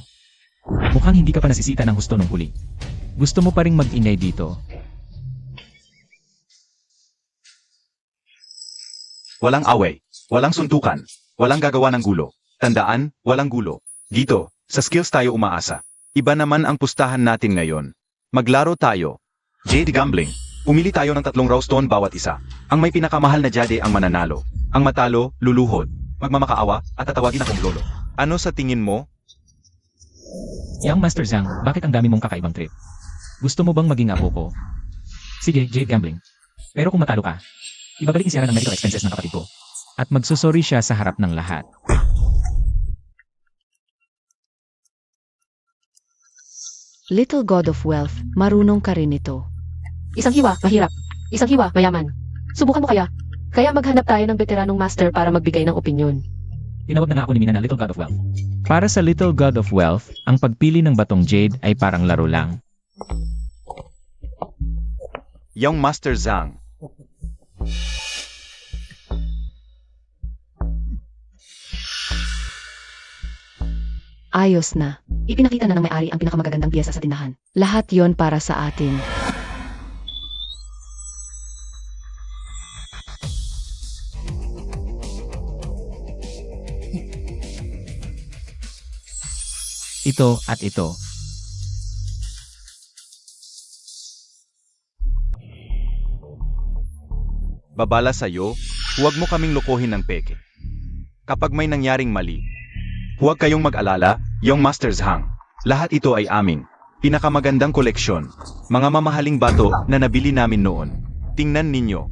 Mukhang hindi ka pa nasisita ng husto nung huli. Gusto mo pa ring mag-ingay dito. Walang away. Walang suntukan. Walang gagawa ng gulo. Tandaan, walang gulo. Dito, sa skills tayo umaasa. Iba naman ang pustahan natin ngayon. Maglaro tayo. Jade Gambling. Pumili tayo ng 3 raw stone bawat isa. Ang may pinakamahal na jade ang mananalo. Ang matalo, luluhod. Magmamakaawa at tatawagin akong lolo. Ano sa tingin mo? Young Master Zhang, bakit ang dami mong kakaibang trip? Gusto mo bang maging apo ko? Sige, Jade Gambling. Pero kung matalo ka, ibabalik ni Sierra ng medical expenses ng kapatid ko. At magsusorry siya sa harap ng lahat. Little God of Wealth, marunong ka rin ito. Isang hiwa, mahirap. Isang hiwa, mayaman. Subukan mo kaya. Kaya maghanap tayo ng veteranong master para magbigay ng opinyon. Tinawag na nga ako ni Mina na Little God of Wealth. Para sa Little God of Wealth, ang pagpili ng batong jade ay parang laro lang. Young Master Zhang. Ayos na. Ipinakita na ng may-ari ang pinakamagagandang piyesa sa tindahan. Lahat yon para sa atin. Ito at ito. Babala sa'yo, huwag mo kaming lokohin ng peke. Kapag may nangyaring mali, huwag kayong mag-alala, Young Master Zhang. Lahat ito ay amin. Pinakamagandang koleksyon. Mga mamahaling bato na nabili namin noon. Tingnan ninyo.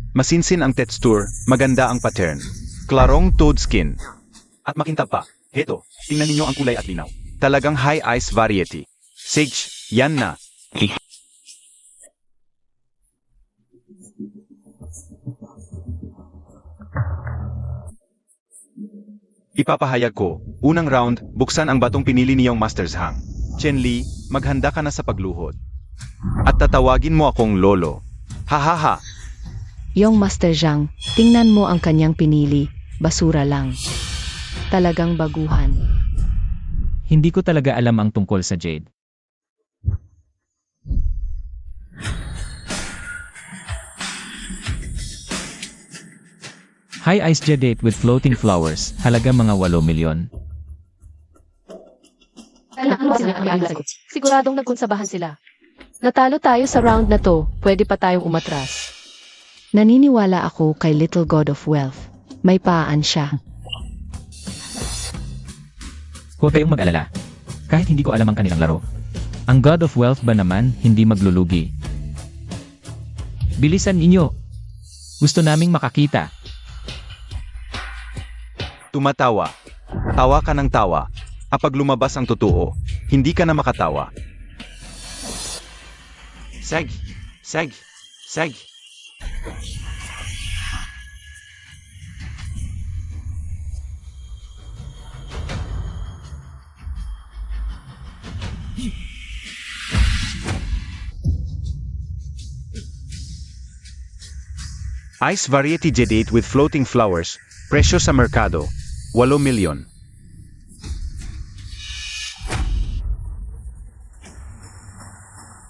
Masinsin ang texture, maganda ang pattern. Klarong toad skin. At makintab pa. Heto, tingnan ninyo ang kulay at linaw. Talagang high ice variety. Sage, yan na. Ipapahayag ko, unang round, buksan ang batong pinili niyong Master's Hang. Chen Li, maghanda ka na sa pagluhod. At tatawagin mo akong Lolo. Hahaha. Yung Master Zhang, tingnan mo ang kanyang pinili, basura lang. Talagang baguhan. Hindi ko talaga alam ang tungkol sa Jade. High ice jadate with floating flowers, halaga mga 8 milyon. Kailangan ba sila ang may sagot? Siguradong nagkunsabahan sila. Natalo tayo sa round na to, pwede pa tayong umatras. Naniniwala ako kay Little God of Wealth. May paan siya. Huwag kayong mag-alala. Kahit hindi ko alam ang kanilang laro. Ang God of Wealth ba naman hindi maglulugi? Bilisan ninyo. Gusto naming makakita. Tumatawa. Tawa ka ng tawa. Kapag lumabas ang totoo, hindi ka na makatawa. Seg. Seg. Seg. Ice variety jadate with floating flowers. Presyo sa merkado, 8 milyon.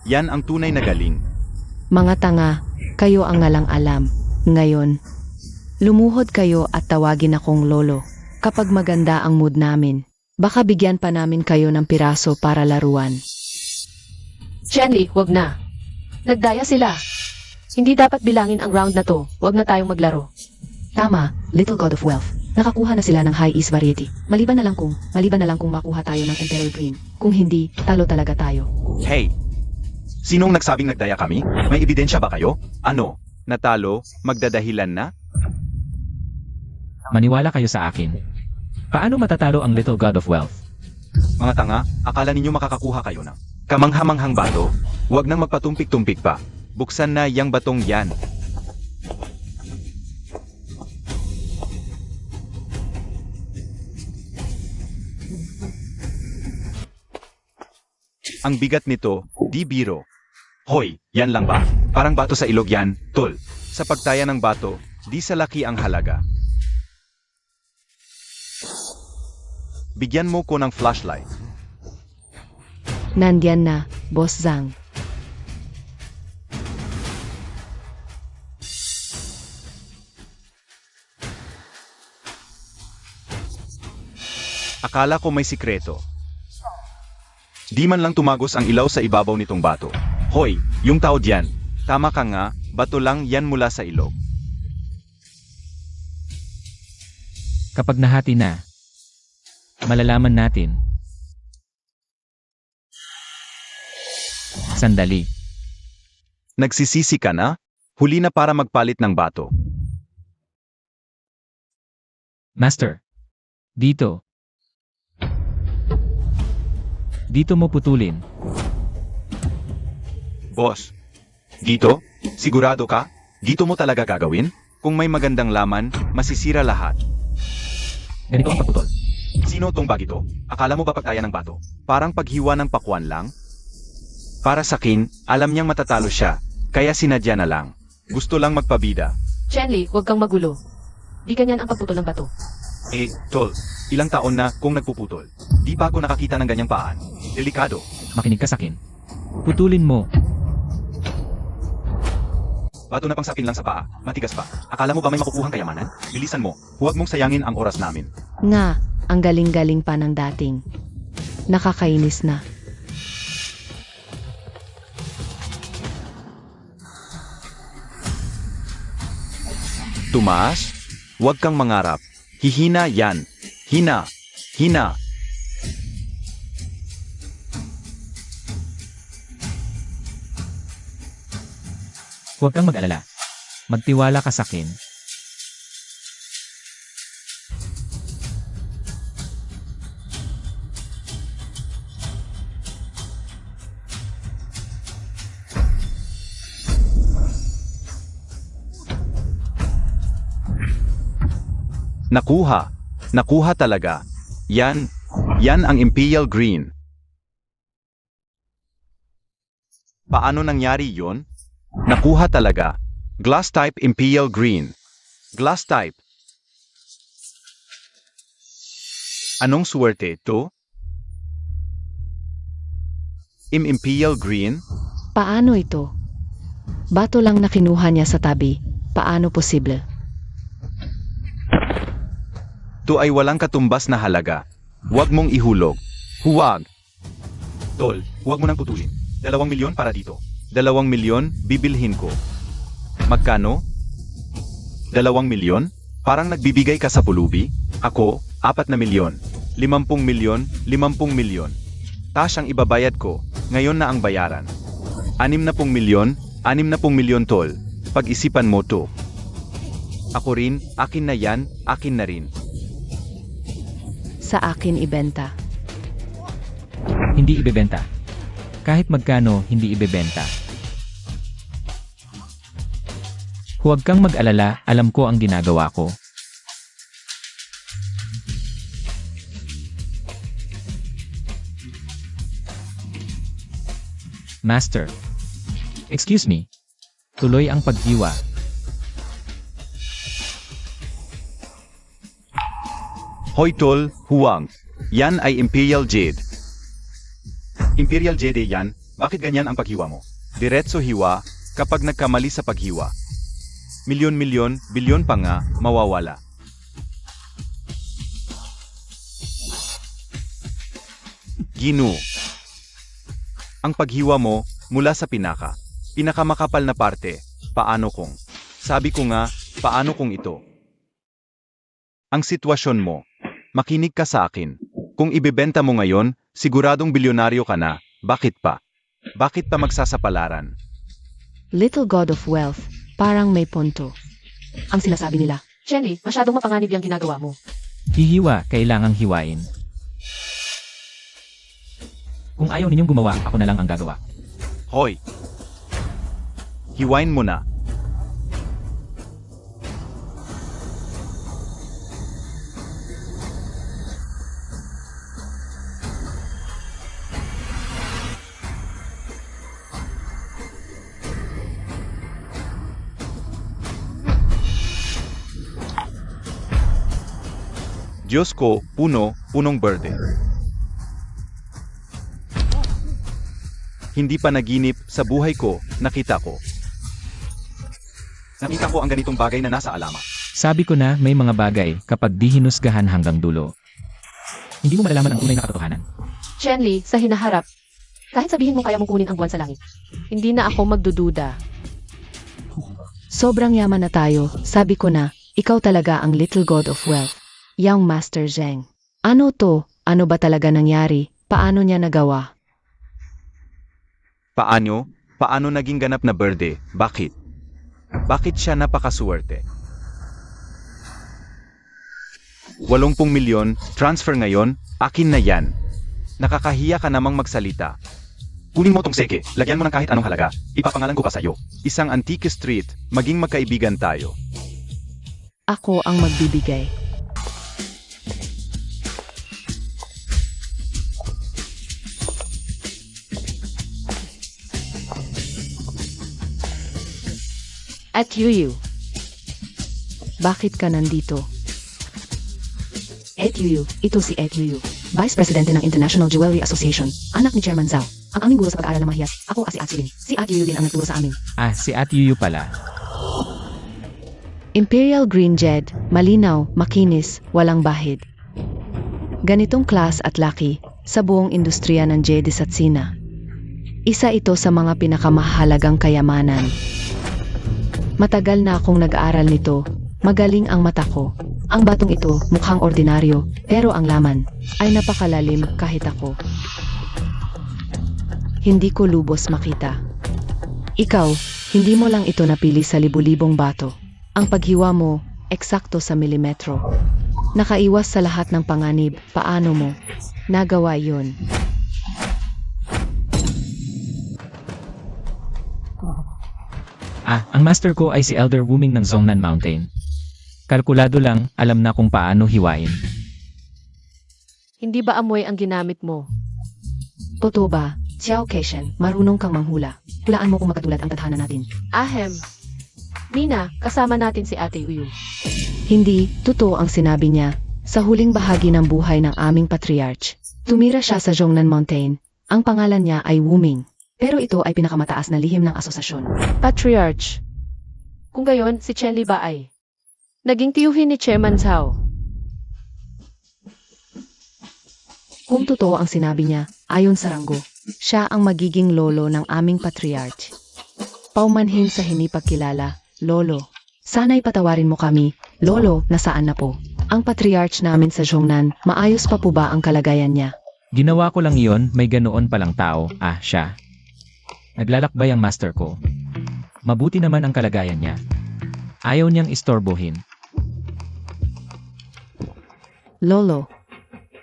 Yan ang tunay na galing. Mga tanga, kayo ang ngalang alam. Ngayon, lumuhod kayo at tawagin akong Lolo. Kapag maganda ang mood namin, baka bigyan pa namin kayo ng piraso para laruan. Chen Li, wag na. Nagdaya sila. Hindi dapat bilangin ang round na to, wag na tayong maglaro. Tama, Little God of Wealth. Nakakuha na sila ng high ease variety. Maliban na lang kung makuha tayo ng Emperor Green. Kung hindi, talo talaga tayo. Hey! Sinong nagsabing nagdaya kami? May ebidensya ba kayo? Ano? Natalo? Magdadahilan na? Maniwala kayo sa akin. Paano matatalo ang Little God of Wealth? Mga tanga, akala ninyo makakakuha kayo ng kamanghamanghang bato? Huwag nang magpatumpik-tumpik pa. Buksan na yang batong yan. Ang bigat nito, di biro. Hoy, yan lang ba? Parang bato sa ilog yan, tol. Sa pagtaya ng bato, di sa laki ang halaga. Bigyan mo ko ng flashlight. Nandyan na, Boss Zhang. Akala ko may sikreto. Di man lang tumagos ang ilaw sa ibabaw nitong bato. Hoy, yung tao diyan. Tama ka nga, bato lang yan mula sa ilog. Kapag nahati na, malalaman natin. Sandali. Nagsisisi ka na? Huli na para magpalit ng bato. Master. Dito. Dito mo putulin. Boss. Dito? Sigurado ka? Dito mo talaga gagawin? Kung may magandang laman, masisira lahat. Ganito ang pagputol. Sino tong bagito? Akala mo ba pagtaya ng bato? Parang paghiwa ng pakwan lang? Para sakin, alam niyang matatalo siya, kaya sinadya na lang. Gusto lang magpabida. Chen Li, wag kang magulo. Di ganyan ang pagputol ng bato. Tol, ilang taon na kung nagpuputol. Di pa ako nakakita ng ganyang paan. Delikado. Makinig ka sa akin. Putulin mo. Bato na pang sapin lang sa paa, matigas pa. Akala mo ba may makukuhang kayamanan? Bilisan mo, huwag mong sayangin ang oras namin. Nga, ang galing-galing pa ng dating. Nakakainis na. Tumaas? Huwag kang mangarap. Hihina yan. Hina. Hina. Huwag kang mag-alala. Magtiwala ka sa akin. Nakuha. Nakuha talaga. Yan. Yan ang Imperial Green. Paano nangyari yon? Nakuha talaga. Glass type Imperial Green. Glass type. Anong suwerte ito? Imperial Green? Paano ito? Bato lang na kinuha niya sa tabi. Paano posible? Ito ay walang katumbas na halaga. Huwag mong ihulog. Huwag. Tol, huwag mo nang putulin. 2 milyon para dito. 2 milyon, bibilhin ko. Magkano? 2 milyon? Parang nagbibigay ka sa pulubi? Ako, 4 na milyon. 50 milyon, 50 milyon. Tash ang ibabayad ko. Ngayon na ang bayaran. 60 milyon, 60 milyon tol. Pag-isipan mo to. Ako rin, akin na yan, akin na rin. Sa akin ibenta. Hindi ibebenta. Kahit magkano, hindi ibebenta. Huwag kang mag-alala, alam ko ang ginagawa ko. Master. Excuse me. Tuloy ang paghiwa. Hoy tol, huwag. Yan ay Imperial Jade. Imperial Jade yan, bakit ganyan ang paghiwa mo? Diretso hiwa, kapag nagkamali sa paghiwa. Milyon-milyon, bilyon pa nga, mawawala. Ginu. Ang paghiwa mo, mula sa pinakamakapal na parte, paano kung? Sabi ko nga, paano kung ito? Ang sitwasyon mo. Makinig ka sa akin. Kung ibebenta mo ngayon, siguradong bilyonaryo ka na. Bakit pa? Bakit pa magsasapalaran? Little God of Wealth, parang may punto. Ang sinasabi nila, Shelly, masyadong mapanganib yung ginagawa mo. Hihiwa, kailangang hiwain. Kung ayaw ninyong gumawa, ako na lang ang gagawa. Hoy! Hiwain mo na. Diyos ko, punong berde. Hindi pa naginip, sa buhay ko, nakita ko. Nakita ko ang ganitong bagay na nasa alama. Sabi ko na, may mga bagay, kapag di hinusgahan hanggang dulo. Hindi mo malalaman ang tunay na katotohanan. Shelly, sa hinaharap, kahit sabihin mo kaya mong kunin ang buwan sa langit, hindi na ako magdududa. Sobrang yaman na tayo, sabi ko na, ikaw talaga ang Little God of Wealth. Young Master Zheng. Ano to? Ano ba talaga nangyari? Paano niya nagawa? Paano? Paano naging ganap na berde? Bakit? Bakit siya napakasuwerte? 80 milyon, transfer ngayon, akin na yan. Nakakahiya ka namang magsalita. Kunin mo tong seke, lagyan mo ng kahit anong halaga, ipapangalan ko pa sa'yo. Isang antique street, maging magkaibigan tayo. Ako ang magbibigay. At Yuyu. Bakit ka nandito? Ed Yuyu. Ito si Ed Yuyu. Vice Presidente ng International Jewelry Association. Anak ni Chairman Zhao. Ang aming guro sa pag-aaral ng mahiyas. Ako si Atsulin. Si Ed Yuyu din ang nagturo sa amin. Ah, si At Yuyu pala. Imperial Green Jed, malinaw, makinis, walang bahid. Ganitong class at laki sa buong industriya ng Jedi Satsina. Isa ito sa mga pinakamahalagang kayamanan. Matagal na akong nag-aaral nito, magaling ang mata ko. Ang batong ito mukhang ordinaryo, pero ang laman ay napakalalim kahit ako. Hindi ko lubos makita. Ikaw, Hindi mo lang ito napili sa libu-libong bato. Ang paghiwa mo, eksakto sa milimetro. Nakaiwas sa lahat ng panganib. Paano mo nagawa yun? Ang master ko ay si Elder Wuming ng Zhongnan Mountain. Kalkulado lang, alam na kung paano hiwain. Hindi ba amoy ang ginamit mo? Totoo ba? Xiao Keishen, marunong kang manghula. Hulaan mo kung magkatulad ang tadhana natin. Ahem. Mina, kasama natin si Ate Uyu. Hindi, totoo ang sinabi niya. Sa huling bahagi ng buhay ng aming patriarch, tumira siya sa Zhongnan Mountain. Ang pangalan niya ay Wuming. Pero ito ay pinakamataas na lihim ng asosasyon. Patriarch. Kung gayon, si Chen Li ba ay naging tiyuhin ni Chairman Zhao? Kung totoo ang sinabi niya, ayon sa ranggo, siya ang magiging lolo ng aming patriarch. Paumanhin sa hindi pagkilala, lolo. Sana'y patawarin mo kami, lolo, nasaan na po? Ang patriarch namin sa Zhongnan, maayos pa po ba ang kalagayan niya? Ginawa ko lang iyon, may ganoon palang tao, siya. Naglalakbay ang master ko. Mabuti naman ang kalagayan niya. Ayaw niyang istorbohin. Lolo,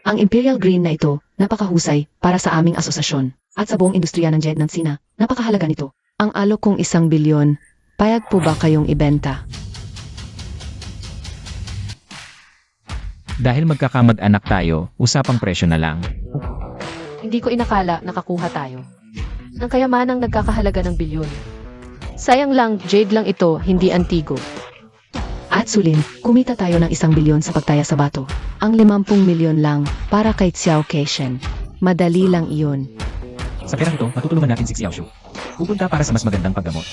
ang Imperial Green na ito, napakahusay para sa aming asosasyon. At sa buong industriya ng Jed ng Sina, napakahalaga nito. Ang alok kong 1 bilyon, payag po ba kayong ibenta? Dahil magkakamag-anak tayo, usapang presyo na lang. Hindi ko inakala nakakuha tayo ng kayamanang nagkakahalaga ng bilyon. Sayang lang, jade lang ito, hindi antigo. At Sulin, kumita tayo ng 1 bilyon sa pagtaya sa bato. Ang 50 milyon lang para kay Xiao Keishen. Madali lang iyon. Sa perang ito, matutulungan natin si Xiaoshu. Pupunta para sa mas magandang paggamot.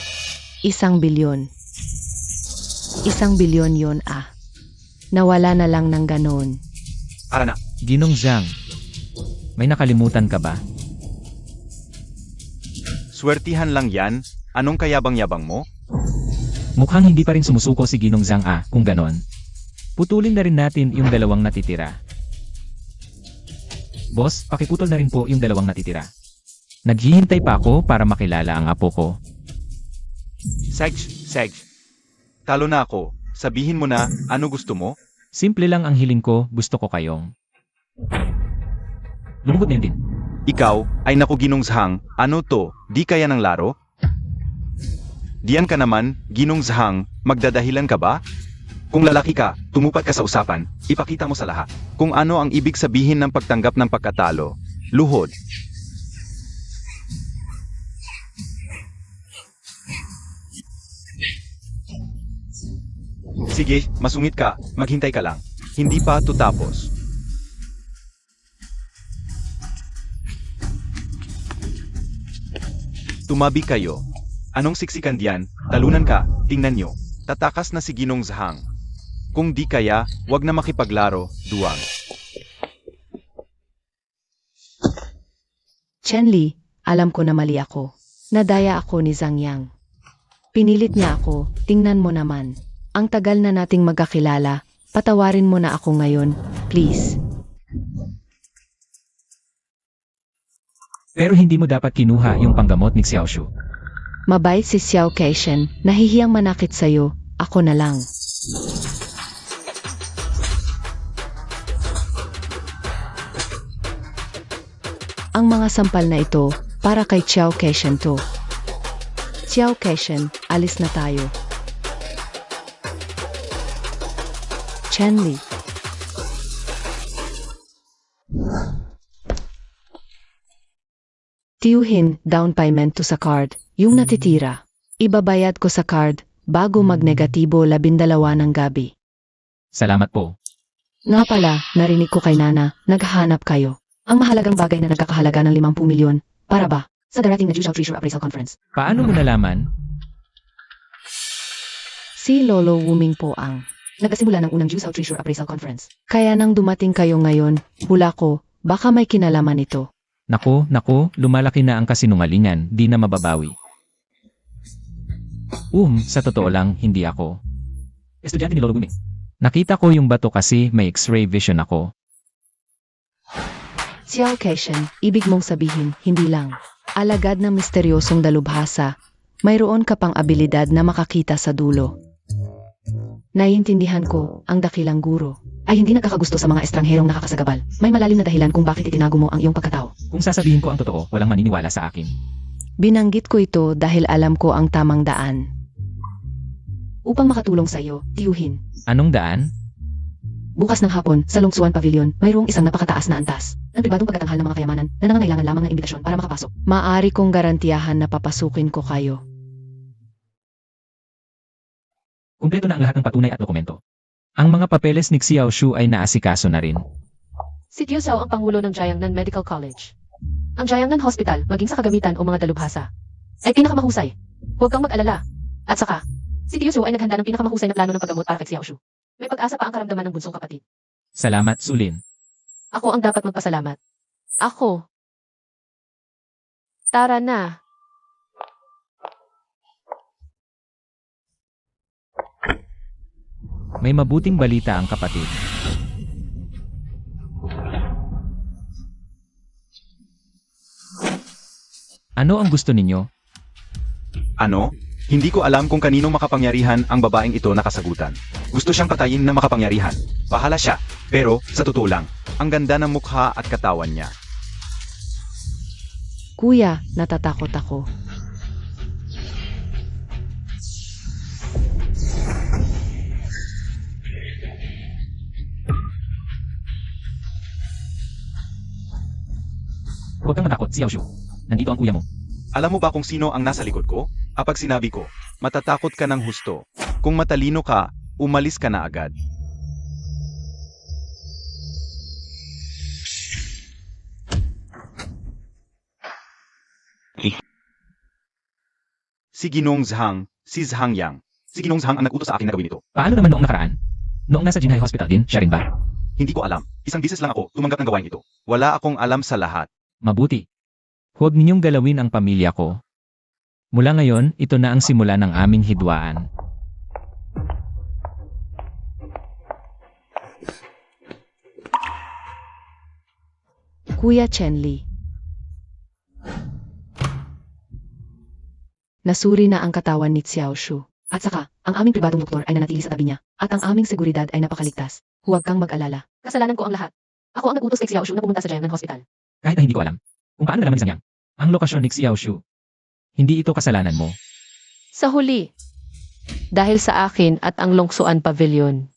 1 bilyon. 1 bilyon yon Nawala na lang ng ganon. Ara na. Ginong Zhang, may nakalimutan ka ba? Swertihan lang yan. Anong kayabang-yabang mo? Mukhang hindi pa rin sumusuko si Ginong Zhang kung ganon. Putulin na rin natin yung 2 natitira. Boss, pakiputol na rin po yung 2 natitira. Naghihintay pa ako para makilala ang apo ko. Seg. Talo na ako. Sabihin mo na, ano gusto mo? Simple lang ang hiling ko, gusto ko kayong lumubog na yun din. Ikaw, ay naku Ginong Zhang, ano to, di kaya ng laro? Diyan ka naman, Ginong Zhang, magdadahilan ka ba? Kung lalaki ka, tumupat ka sa usapan, ipakita mo sa lahat kung ano ang ibig sabihin ng pagtanggap ng pagkatalo. Luhod. Sige, masungit ka, maghintay ka lang. Hindi pa tutapos. Tumabi kayo. Anong siksikan diyan? Talunan ka, tingnan nyo. Tatakas na si Ginong Zhang. Kung di kaya, wag na makipaglaro, duwag. Chen Li, alam ko na mali ako. Nadaya ako ni Zhang Yang. Pinilit niya ako, tingnan mo naman. Ang tagal na nating magkakilala, patawarin mo na ako ngayon, please. Pero hindi mo dapat kinuha yung panggamot ni Xiaoshu. Mabait si Xiao Keishen, nahihiyang manakit sa'yo, ako na lang. Ang mga sampal na ito, para kay Xiao Keishen to. Xiao Keishen, alis na tayo. Chen Li. Tiyuhin, down payment to sa card, yung natitira. Ibabayad ko sa card, bago magnegatibo 12 ng gabi. Salamat po. Nga pala, narinig ko kay Nana, naghahanap kayo. Ang mahalagang bagay na nagkakahalaga ng 50 milyon, para ba, sa darating na Jushao Treasure Appraisal Conference. Paano mo nalaman? Si Lolo Wuming po ang nagsimula ng unang Jushao Treasure Appraisal Conference. Kaya nang dumating kayo ngayon, hula ko, baka may kinalaman ito. Naku, lumalaki na ang kasinungalingan, di na mababawi. Sa totoo lang, hindi ako estudyante ni Lolo Wuming. Nakita ko yung bato kasi may X-ray vision ako. Xiao Keishen, ibig mong sabihin, hindi lang alagad ng misteryosong dalubhasa, Mayroon ka pang abilidad na makakita sa dulo. Naiintindihan ko, ang dakilang guro ay hindi nakakagusto sa mga estrangherong nakakasagabal. May malalim na dahilan kung bakit itinago mo ang iyong pagkatao. Kung sasabihin ko ang totoo, walang maniniwala sa akin. Binanggit ko ito dahil alam ko ang tamang daan. Upang makatulong sa iyo, tiyuhin. Anong daan? Bukas ng hapon, sa Longsuan Pavilion, mayroong isang napakataas na antas ng pribadong pagtatanghal ng mga kayamanan na nangangailangan lamang ng imbitasyon para makapasok. Maaari kong garantiyahan na papasukin ko kayo. Kumpleto na ang lahat ng patunay at dokumento. Ang mga papeles ni Xiao Shu ay naasikaso na rin. Si Tio Xiao ang pangulo ng Jiangnan Medical College. Ang Jiangnan Hospital, maging sa kagamitan o mga dalubhasa, ay pinakamahusay. Huwag kang mag-alala. At saka, si Tio Xiao ay naghanda ng pinakamahusay na plano ng paggamot para kay Xiao Shu. May pag-asa pa ang karamdaman ng bunsong kapatid. Salamat, Sulin. Ako ang dapat magpasalamat. Ako. Tara na. May mabuting balita ang kapatid. Ano ang gusto ninyo? Ano? Hindi ko alam kung kaninong makapangyarihan ang babaeng ito nakasagutan. Gusto siyang patayin na makapangyarihan. Bahala siya. Pero, sa totoo lang, ang ganda ng mukha at katawan niya. Kuya, natatakot ako. Huwag kang matakot, Xiao Shu. Nandito ang kuya mo. Alam mo ba kung sino ang nasa likod ko? Kapag sinabi ko, matatakot ka ng husto. Kung matalino ka, umalis ka na agad. Si Ginong Zhang, si Zhang Yang. Si Ginong Zhang ang nag-utos sa akin na gawin ito. Paano naman noong nakaraan? Noong nasa Jinhai Hospital din, siya rin ba? Hindi ko alam. Isang bisis lang ako tumanggap ng gawain ito. Wala akong alam sa lahat. Mabuti. Huwag ninyong galawin ang pamilya ko. Mula ngayon, ito na ang simula ng aming hidwaan. Kuya Chenli. Nasuri na ang katawan ni Xiao Shu. At saka, ang aming pribadong doktor ay nanatili sa tabi niya. At ang aming seguridad ay napakaligtas. Huwag kang mag-alala. Kasalanan ko ang lahat. Ako ang nag-utos kay Xiao Shu na pumunta sa Jiangnan Hospital. Kahit na hindi ko alam kung paano nalaman ni Sang Yang ang lokasyon ni Xiao Shu. Hindi ito kasalanan mo. Sa huli, dahil sa akin at ang Longsuan Pavilion,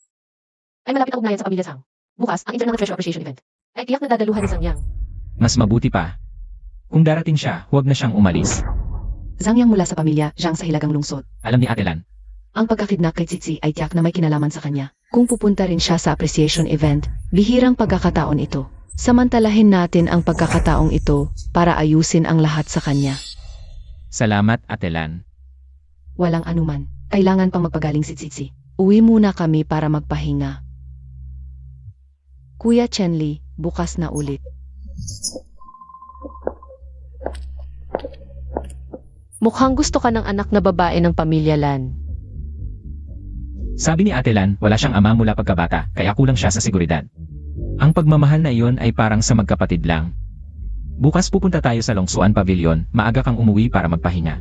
ay malapit ang ugnayan sa pamilya Sang. Bukas, ang International Treasure Appreciation Event ay tiyak na dadaluhan ni Sang Yang. Mas mabuti pa. Kung darating siya, huwag na siyang umalis. Zhang Yang mula sa pamilya Zhang sa Hilagang Lungsod. Alam ni Ate Lan. Ang pagkakidnap kay Tsitsi ay tiyak na may kinalaman sa kanya. Kung pupunta rin siya sa appreciation event, bihirang pagkakataon ito. Samantalahin natin ang pagkakataong ito para ayusin ang lahat sa kanya. Salamat, Ate Lan. Walang anuman. Kailangan pang magpagaling si Tsitsi. Uwi muna kami para magpahinga. Kuya Chenli, bukas na ulit. Mukhang gusto ka ng anak na babae ng pamilya Lan. Sabi ni Ate Lan, wala siyang ama mula pagkabata, kaya kulang siya sa seguridad. Ang pagmamahal na iyon ay parang sa magkapatid lang. Bukas pupunta tayo sa Longsuan Pavilion, maaga kang umuwi para magpahinga.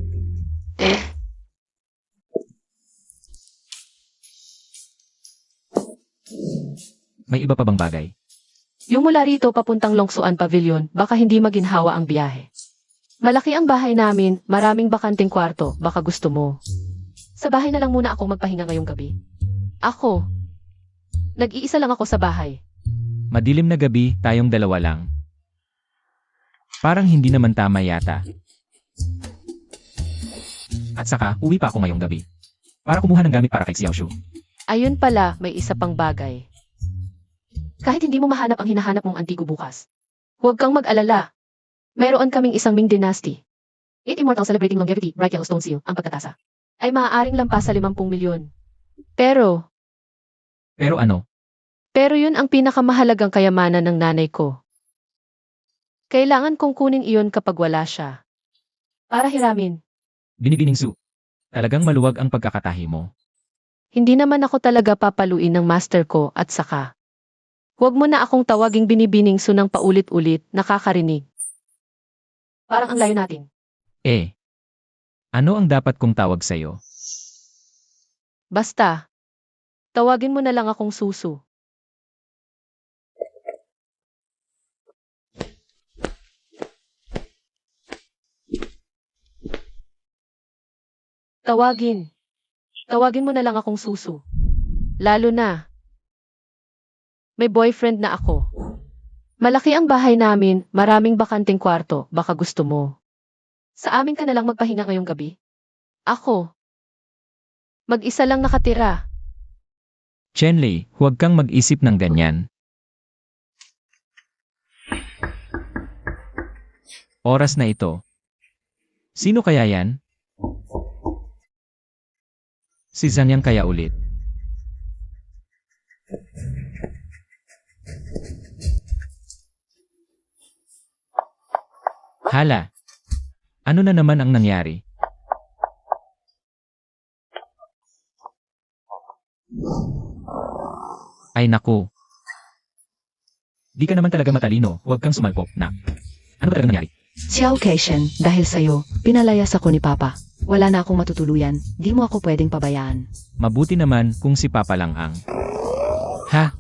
May iba pa bang bagay? Yung mula rito papuntang Longsuan Pavilion, baka hindi maginhawa ang biyahe. Malaki ang bahay namin, maraming bakanting kwarto, baka gusto mo. Sa bahay na lang muna ako magpahinga ngayong gabi. Ako. Nag-iisa lang ako sa bahay. Madilim na gabi, tayong dalawa lang. Parang hindi naman tama yata. At saka, uwi pa ako ngayong gabi. Para kumuha ng gamit para kay Xiao Shu. Ayun pala, may isa pang bagay. Kahit hindi mo mahanap ang hinahanap mong antigo bukas, huwag kang mag-alala. Mayroon kaming isang Ming Dynasty. It Immortal Celebrating Longevity, Bright Yellow Stone Seal, ang pagkatasa. Ay maaaring lampas sa 50 milyon. Pero Pero yun ang pinakamahalagang kayamanan ng nanay ko. Kailangan kong kunin iyon kapag wala siya. Para hiramin. Binibining Su. Talagang maluwag ang pagkakatahi mo. Hindi naman ako talaga papaluin ng master ko at saka. Huwag mo na akong tawaging binibining su ng paulit-ulit, nakakarinig. Parang ang layo natin. Ano ang dapat kong tawag sa'yo? Basta. Tawagin mo na lang akong Susu. Tawagin. Tawagin mo na lang akong Susu. Lalo na. May boyfriend na ako. Malaki ang bahay namin, maraming bakanting kwarto, baka gusto mo. Sa amin ka na lang magpahinga ngayong gabi? Ako. Mag-isa lang nakatira. Chenley, huwag kang mag-isip ng ganyan. Oras na ito. Sino kaya yan? Si Zhang yang kaya ulit. Hala. Ano na naman ang nangyari? Ay naku. Di ka naman talaga matalino, huwag kang sumalpok, na. Ano talaga nangyari? Xiao Keishen, dahil sa'yo, pinalayas ako ni Papa. Wala na akong matutuluyan, di mo ako pwedeng pabayaan. Mabuti naman kung si Papa lang ang... Ha?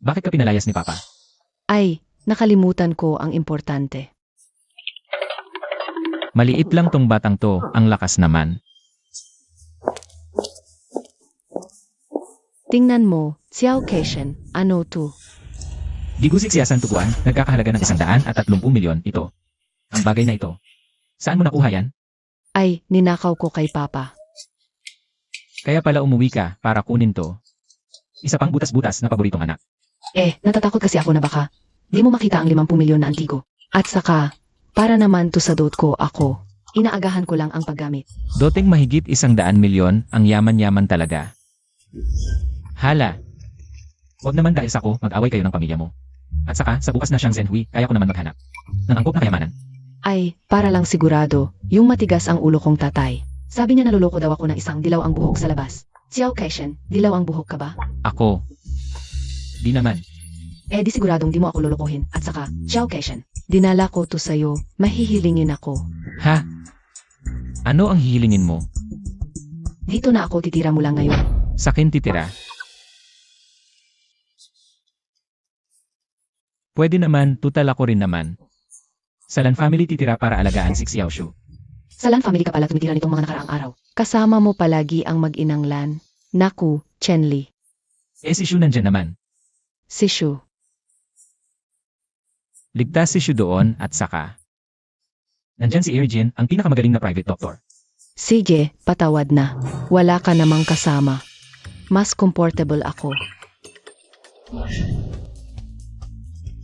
Bakit ka pinalayas ni Papa? Ay, nakalimutan ko ang importante. Maliit lang tong batang to, ang lakas naman. Tingnan mo, Xiao Keishen, ano to? Digusik siyasan tuguan, nagkakahalaga ng 130 milyon ito. Ang bagay na ito. Saan mo nakuha yan? Ay, ninakaw ko kay Papa. Kaya pala umuwi ka, para kunin to. Isa pang butas-butas na paboritong anak. Natatakot kasi ako na baka di mo makita ang 50 milyon na antigo. At saka, para naman to sa dot ko ako, inaagahan ko lang ang paggamit. Doteng mahigit 100 milyon, ang yaman-yaman talaga. Hala. Huwag naman dahil sa ko, mag-away kayo ng pamilya mo. At saka, sa bukas na siyang Zenhui, kaya ko naman maghanap ng angkop na kayamanan. Ay, para lang sigurado, yung matigas ang ulo kong tatay. Sabi niya naluloko daw ako ng isang dilaw ang buhok sa labas. Xiao Keishen, dilaw ang buhok ka ba? Ako. Di naman. Di siguradong di mo ako lolokohin. At saka, Xiao Keishen, dinala ko to sa'yo, mahihilingin ako. Ha? Ano ang hihilingin mo? Dito na ako titira mula ngayon. Sakin titira. Pwede naman, tutal ako rin naman. Sa Lan family titira para alagaan si Xiaoshu. Sa Lan family ka pala tumitira nitong mga nakaraang araw. Kasama mo palagi ang mag-inang Lan. Naku, Chenli. Si Shu nandyan naman. Si Shu. Ligtas si Shu doon at saka. Nandyan si Irjin, ang pinakamagaling na private doctor. Sige, patawad na. Wala ka namang kasama. Mas comfortable ako.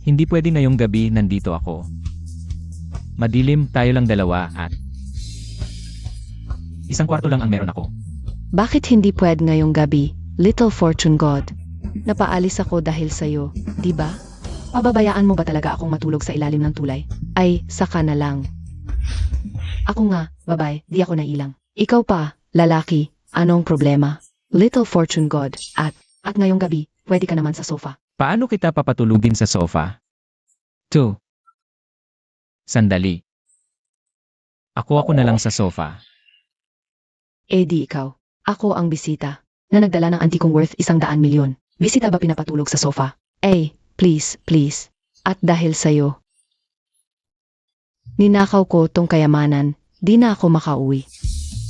Hindi pwede ngayong gabi nandito ako. Madilim, tayo lang dalawa at... Isang kwarto lang ang meron ako. Bakit hindi pwede ngayong gabi, Little Fortune God? Napaalis ako dahil sa'yo, di ba? Pababayaan mo ba talaga akong matulog sa ilalim ng tulay? Ay, saka na lang. Ako nga, babay, di ako nailang. Ikaw pa, lalaki, anong problema? Little Fortune God, at ngayong gabi, pwede ka naman sa sofa. Paano kita papatulugin sa sofa? 2. Sandali. Ako na lang sa sofa. Di ikaw. Ako ang bisita, na nagdala ng antikong worth 100 milyon. Bisita ba pinapatulog sa sofa? Please, please. At dahil sa'yo. Ninakaw ko tong kayamanan, di na ako makauwi.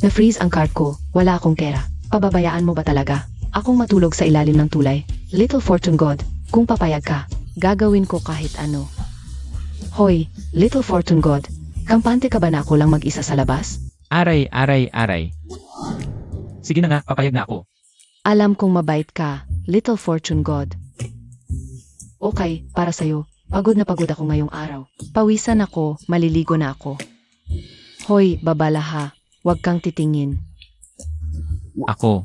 Na-freeze ang card ko, wala akong pera. Pababayaan mo ba talaga? Akong matulog sa ilalim ng tulay. Little Fortune God, kung papayag ka, gagawin ko kahit ano. Hoy, Little Fortune God, kampante ka ba na ako lang mag-isa sa labas? Aray. Sige na nga, papayag na ako. Alam kong mabait ka, Little Fortune God. Okay, para sa'yo, pagod na pagod ako ngayong araw. Pawisan ako, maliligo na ako. Hoy, babalaha, wag kang titingin. Ako.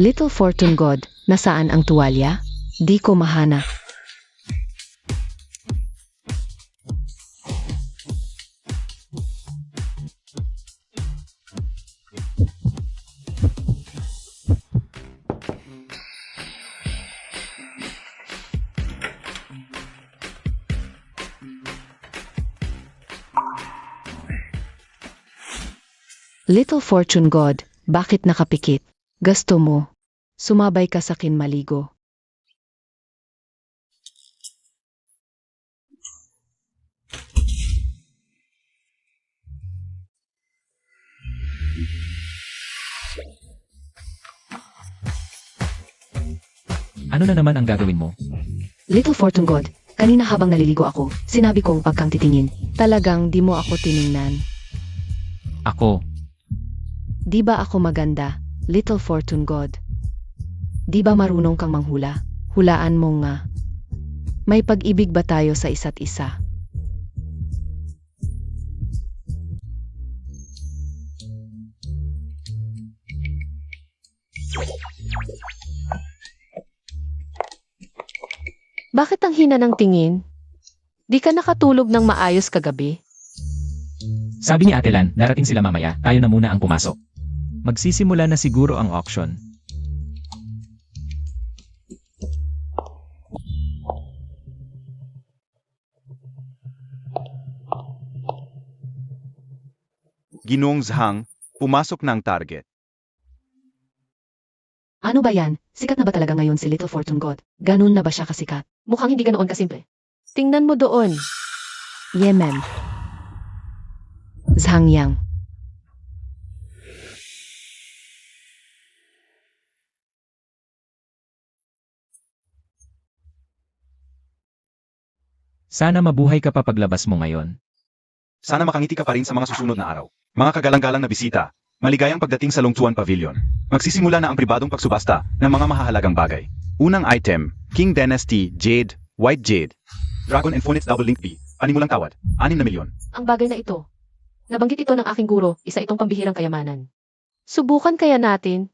Little Fortune God, nasaan ang tuwalya? Di ko mahanap. Little Fortune God, bakit nakapikit? Gasto mo. Sumabay ka sa akin maligo. Ano na naman ang gagawin mo? Little Fortune God, kanina habang naliligo ako, sinabi kong pagkang titingin. Talagang di mo ako tiningnan. Ako. Di ba ako maganda, Little Fortune God? Di ba marunong kang manghula? Hulaan mo nga. May pag-ibig ba tayo sa isa't isa? Bakit ang hina ng tingin? Di ka nakatulog ng maayos kagabi? Sabi ni Ate Lan, darating sila mamaya, tayo na muna ang pumasok. Magsisimula na siguro ang auction. Ginoong Zhang, pumasok na ang target. Ano ba yan? Sikat na ba talaga ngayon si Little Fortune God? Ganun na ba siya kasikat? Mukhang hindi ganoon kasimple. Tingnan mo doon. Yemen. Zhangyang. Sana mabuhay ka pa paglabas mo ngayon. Sana makangiti ka pa rin sa mga susunod na araw. Mga kagalang-galang na bisita, maligayang pagdating sa Longchuan Pavilion. Magsisimula na ang pribadong pagsubasta ng mga mahahalagang bagay. Unang item, King Dynasty Jade, White Jade. Dragon and Phonix Double Link B, panimulang tawad, 6 na milyon. Ang bagay na ito. Nabanggit ito ng aking guro, isa itong pambihirang kayamanan. Subukan kaya natin?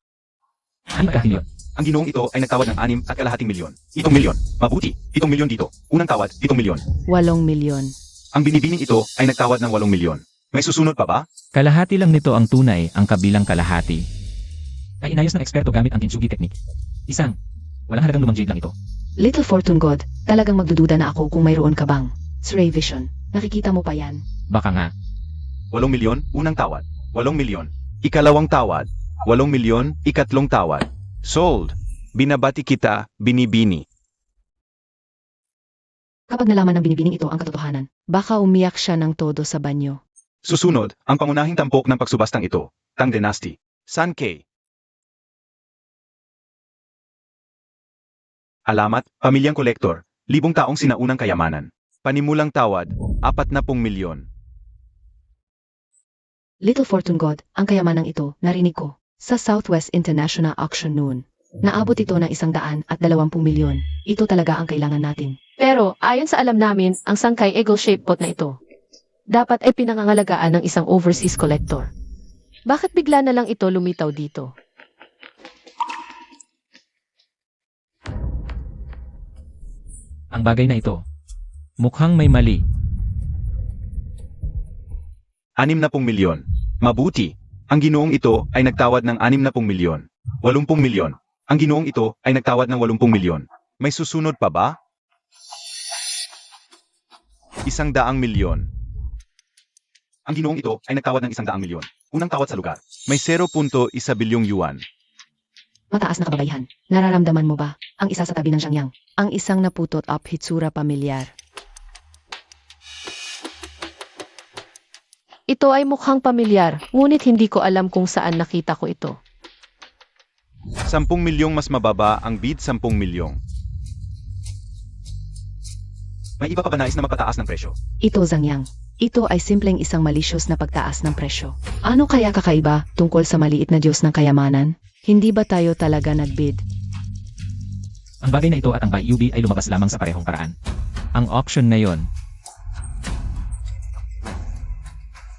Ano ka yun? Ang ginoong ito ay nagtawad ng 6.5 milyon. 7 milyon. Mabuti, 7 milyon dito. Unang tawad, 7 milyon. 8 milyon. Ang binibining ito ay nagtawad ng 8 milyon. May susunod pa ba? Kalahati lang nito ang tunay, ang kabilang kalahati. Ay inayos ng eksperto gamit ang kintsugi technique. Isang, walang halagang lumang jade lang ito. Little Fortune God, talagang magdududa na ako kung mayroon ka bang X-ray vision. Nakikita mo pa yan? Baka nga, 8 milyon, unang tawad. 8 milyon. Ikalawang tawad. 8 milyon, ikatlong tawad. Sold. Binabati kita, binibini. Kapag nalaman ng binibining ito ang katotohanan, baka umiyak siya ng todo sa banyo. Susunod, ang pangunahing tampok ng pagsubastang ito, Tang Dynasty. San K. Alamat, pamilyang kolektor, 1,000 taong sinaunang kayamanan. Panimulang tawad, 40 milyon. Little Fortune God, ang kayamanang ito, narinig ko, sa Southwest International Auction noon. Naabot ito ng 120 milyon. Ito talaga ang kailangan natin. Pero, ayon sa alam namin, ang sangkay eagle-shaped pot na ito, dapat ay pinangangalagaan ng isang overseas collector. Bakit bigla na lang ito lumitaw dito? ang bagay na ito. Mukhang may mali. 60 milyon. Mabuti. Ang ginoong ito ay nagtawad ng 60 milyon. 80 milyon. Ang ginoong ito ay nagtawad ng 80 milyon. May susunod pa ba? 100 milyon. Ang ginoong ito ay nagtawad ng 100 milyon. Unang tawad sa lugar. May 0.1 bilyong yuan. Mataas na kababayan. Nararamdaman mo ba ang isa sa tabi ng Zhangyang? Ang isang naputot up hitsura pamilyar. Ito ay mukhang pamilyar, ngunit hindi ko alam kung saan nakita ko ito. 10 milyong mas mababa ang bid 10 milyong. May iba pa ba nais na magpataas ng presyo? Ito Zhangyang. Ito ay simpleng isang malicious na pagtaas ng presyo. Ano kaya kakaiba tungkol sa maliit na Diyos ng kayamanan? Hindi ba tayo talaga nagbid? Ang bagay na ito at ang UB ay lumabas lamang sa parehong paraan. Ang auction na yon.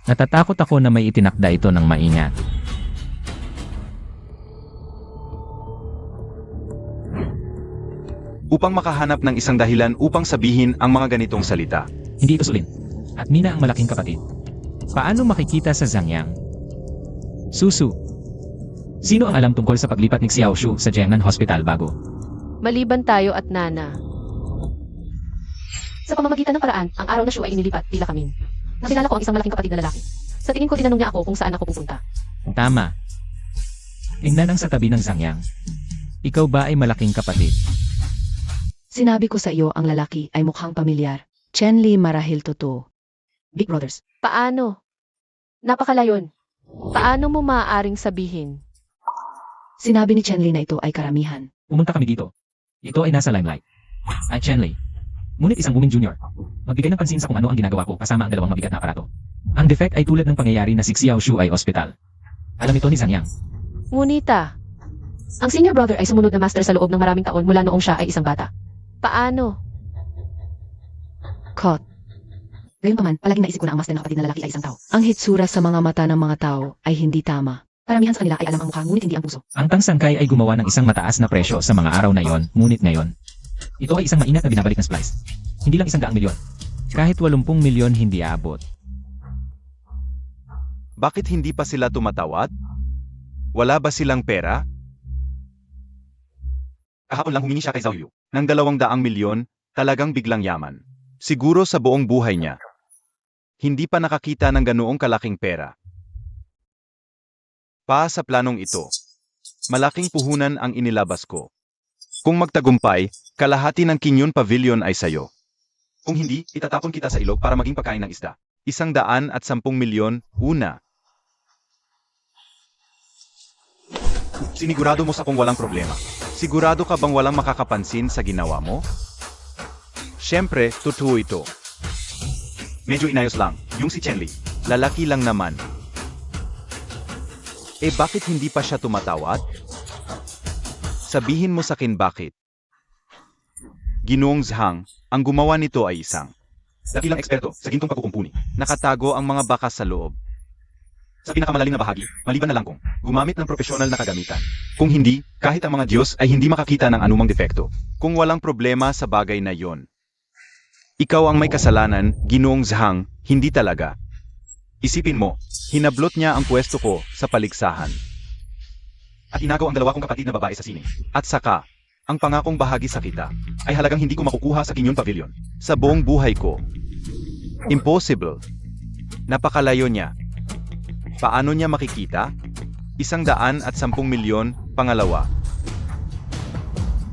Natatakot ako na may itinakda ito ng maingat. Upang makahanap ng isang dahilan upang sabihin ang mga ganitong salita. Hindi ito sulin. At Mina ang malaking kapatid. Paano makikita sa Zhangyang? Susu. Sino ang alam tungkol sa paglipat ni Xiaoshu sa Jiangnan Hospital bago? Maliban tayo at Nana. Sa pamamagitan ng paraan, ang araw na Shu ay inilipat tila kami. Nakilala ko ang isang malaking kapatid na lalaki. Sa tingin ko tinanong niya ako kung saan ako pupunta. Tama. Tingnan ang sa tabi ng Zangyang. Ikaw ba ay malaking kapatid? Sinabi ko sa iyo ang lalaki ay mukhang pamilyar. Chen Li marahil totoo. Big Brothers. Paano? Napakalayon. Paano mo maaaring sabihin? Sinabi ni Chen Li na ito ay karamihan. Pumunta kami dito. Ito ay nasa limelight. Ay Chenley. Ngunit isang booming junior. Magbigay ng pansin sa kung ano ang ginagawa ko kasama ang dalawang mabigat na aparato. Ang defect ay tulad ng pangyayari na si Xiao Shu ay ospital. Alam ito ni Zangyang. Ngunita, ang senior brother ay sumunod na master sa loob ng maraming taon mula noong siya ay isang bata. Paano? Caught. Gayunpaman, palaging naisip ko na ang master ng kapatid na lalaki ay isang tao. Ang hitsura sa mga mata ng mga tao ay hindi tama. Paramihan sa kanila ay alam ang mukha ngunit hindi ang puso. Ang tangsangkay ay gumawa ng isang mataas na presyo sa mga araw na yon, ngunit ngayon. Ito ay isang maingat na binabalik na splice. Hindi lang 100 milyon. Kahit 80 milyon hindi aabot. Bakit hindi pa sila tumatawad? Wala ba silang pera? Kahapon lang humingi siya kay Zhao Yu ng 200 milyon, talagang biglang yaman. Siguro sa buong buhay niya. Hindi pa nakakita ng ganoong kalaking pera. Pa sa planong ito, malaking puhunan ang inilabas ko. Kung magtagumpay, kalahati ng Kinyon Pavilion ay sayo. Kung hindi, itatapon kita sa ilog para maging pagkain ng isda. 110 milyon, una. Sinigurado mo sa kung walang problema. Sigurado ka bang walang makakapansin sa ginawa mo? Siyempre, totoo ito. Medyo inayos lang, yung si Chen Li. Lalaki lang naman. Eh bakit hindi pa siya tumatawad? Sabihin mo sa akin bakit. Ginoong Zhang, ang gumawa nito ay isang dakilang eksperto sa gintong pagkukumpuni. Nakatago ang mga bakas sa loob. Sa pinakamalalim na bahagi, maliban na lang kung gumamit ng profesional na kagamitan. Kung hindi, kahit ang mga Diyos ay hindi makakita ng anumang depekto. Kung walang problema sa bagay na yon. Ikaw ang may kasalanan, Ginoong Zhang, hindi talaga. Isipin mo, hinablot niya ang pwesto ko sa paligsahan. At inagaw ang dalawa kong kapatid na babae sa sine. At saka, ang pangakong bahagi sa kita, ay halagang hindi ko makukuha sa Kinyon Pavilion. Sa buong buhay ko. Impossible. Napakalayo niya. Paano niya makikita? 110 milyon, pangalawa.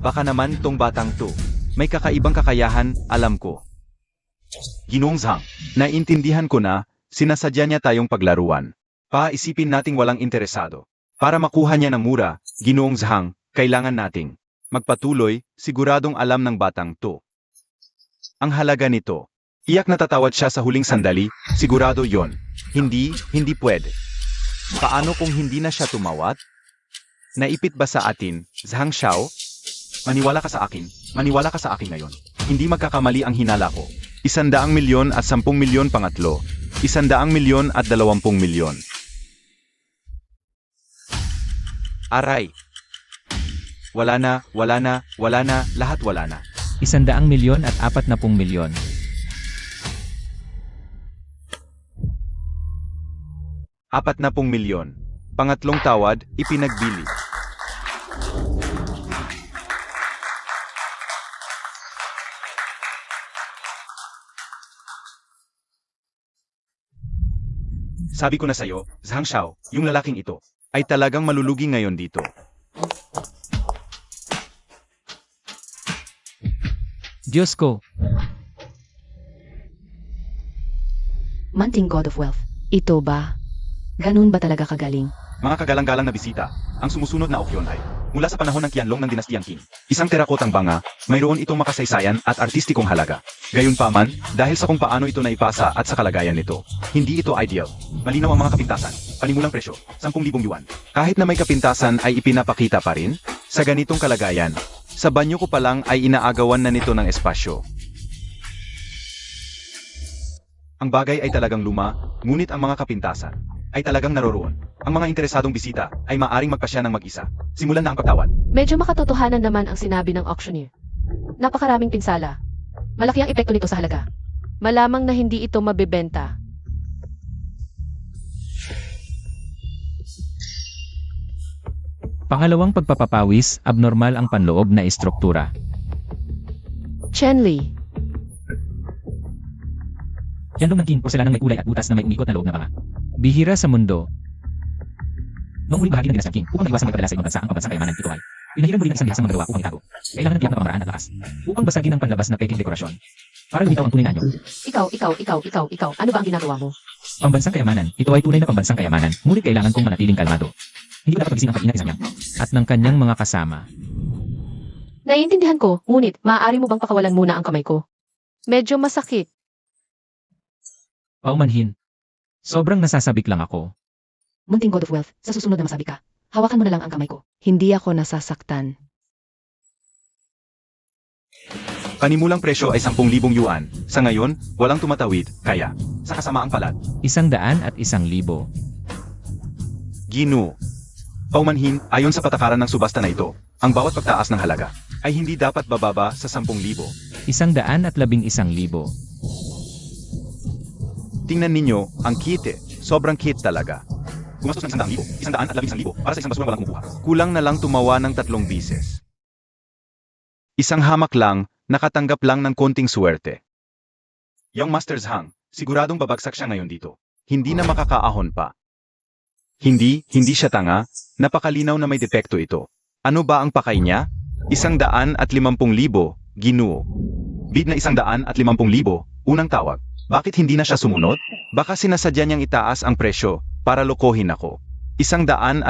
Baka naman tong batang to. May kakaibang kakayahan, alam ko. Ginoong Zhang, naiintindihan ko na, sinasadya niya tayong paglaruan. Paisipin nating walang interesado. Para makuha niya ng mura, Ginoong Zhang, kailangan nating magpatuloy, siguradong alam ng batang to. Ang halaga nito. Iyak natatawad siya sa huling sandali, sigurado yon. Hindi pwede. Paano kung hindi na siya tumawad? Naipit ba sa atin, Zhang Xiao? Maniwala ka sa akin ngayon. Hindi magkakamali ang hinala ko. 100 milyon at 10 milyon pangatlo. 100 milyon at 20 milyon. Aray. Wala na, lahat wala na. 100 milyon at 40 milyon. Apat na pong milyon. Pangatlong tawad, ipinagbili. Sabi ko na sa'yo, Zhang Xiao, yung lalaking ito, ay talagang malulugi ngayon dito. Diyos ko, Manting God of Wealth. Ito ba? Ganun ba talaga kagaling? Mga kagalang-galang na bisita, ang sumusunod na okyon ay mula sa panahon ng Qianlong ng Dinastiyang Qing. Isang terakotang banga, mayroon itong makasaysayan at artistikong halaga. Gayunpaman, dahil sa kung paano ito naipasa at sa kalagayan nito, hindi ito ideal. Malinaw ang mga kapintasan, panimulang presyo, 10,000 yuan. Kahit na may kapintasan ay ipinapakita pa rin, sa ganitong kalagayan, sa banyo ko pa lang ay inaagawan na nito ng espasyo. Ang bagay ay talagang luma, ngunit ang mga kapintasan ay talagang naroroon. Ang mga interesadong bisita ay maaring magpasya ng mag-isa. Simulan na ang pagtawad. Medyo makatotohanan naman ang sinabi ng auctioneer. Napakaraming pinsala. Malaki ang epekto nito sa halaga. Malamang na hindi ito mabebenta. pangalawang pagpapapawis, abnormal ang panloob na estruktura. Chen Li, Yan ng naging porselanang may kulay at butas na may umikot na loob na banga. Bihira sa mundo. Noong huling bahagi ng dinastiyang Qing, upang maiwasang magpadala sa ibang bansa ang pambansang kayamanan, ito ay pinahiram muli ng isang bihasang manggagawa upang itago. Kailangan ng tiyak na pamaraan at lakas upang basagin ang panlabas na peking dekorasyon. Para lumitaw ang tunay na anyo. Ikaw, ano ba ang ginagawa mo? Pambansang kayamanan, ito ay tunay na pambansang kayamanan, ngunit kailangan kong manatiling kalmado. Hindi ko dapat pagising ang pag-ingat ni Samyang at ng kanyang mga kasama. Naiintindihan ko, ngunit maaari mo bang pakawalan muna ang kamay ko? Medyo masakit. Paumanhin. Sobrang nasasabik lang ako. Munting God of Wealth, sa susunod na masabi ka. Hawakan mo na lang ang kamay ko. Hindi ako nasasaktan. Panimulang presyo ay 10,000 yuan. Sa ngayon, walang tumatawid, kaya, sa kasamaang palad, 100 at 1,000. Ginoo. Paumanhin, ayon sa patakaran ng subasta na ito, ang bawat pagtaas ng halaga ay hindi dapat bababa sa 10,000. 111,000. Tingnan ninyo, ang kite, sobrang kit talaga. Gumastos ng 100,000, 111,000 para sa isang basurang walang kumukuha. Kulang na lang tumawa ng 3 bises. Isang hamak lang, nakatanggap lang ng konting swerte. Yung Masters Hang, siguradong babagsak siya ngayon dito. Hindi na makakaahon pa. Hindi siya tanga, napakalinaw na may depekto ito. Ano ba ang pakay niya? 150,000, Ginoo. Bid na 150,000, unang tawag. Bakit hindi na siya sumunod? Baka sinasadya niyang itaas ang presyo para lokohin ako. 150,000,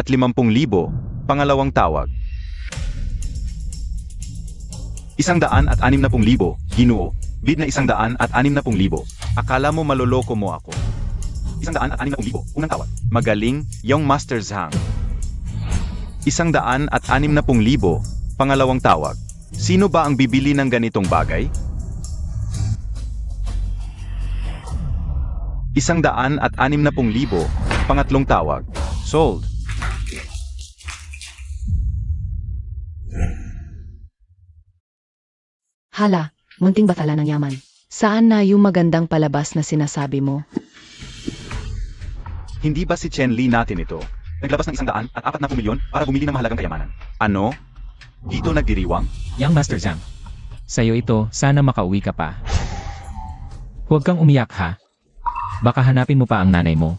pangalawang tawag. 160,000, Ginoo. Bid na 160,000. Akala mo maloloko mo ako. 160,000, unang tawag. Magaling, yung Masters Hang. 160,000, pangalawang tawag. Sino ba ang bibili ng ganitong bagay? 160,000, pangatlong tawag. Sold. Hala, munting batala ng yaman. Saan na yung magandang palabas na sinasabi mo? Hindi ba si Chen Li natin ito? Naglabas ng 140 milyon para bumili ng mahalagang kayamanan. Ano? Dito nagdiriwang? Yang Master Zhang. Sa'yo ito, sana makauwi ka pa. Huwag kang umiyak ha. Baka hanapin mo pa ang nanay mo.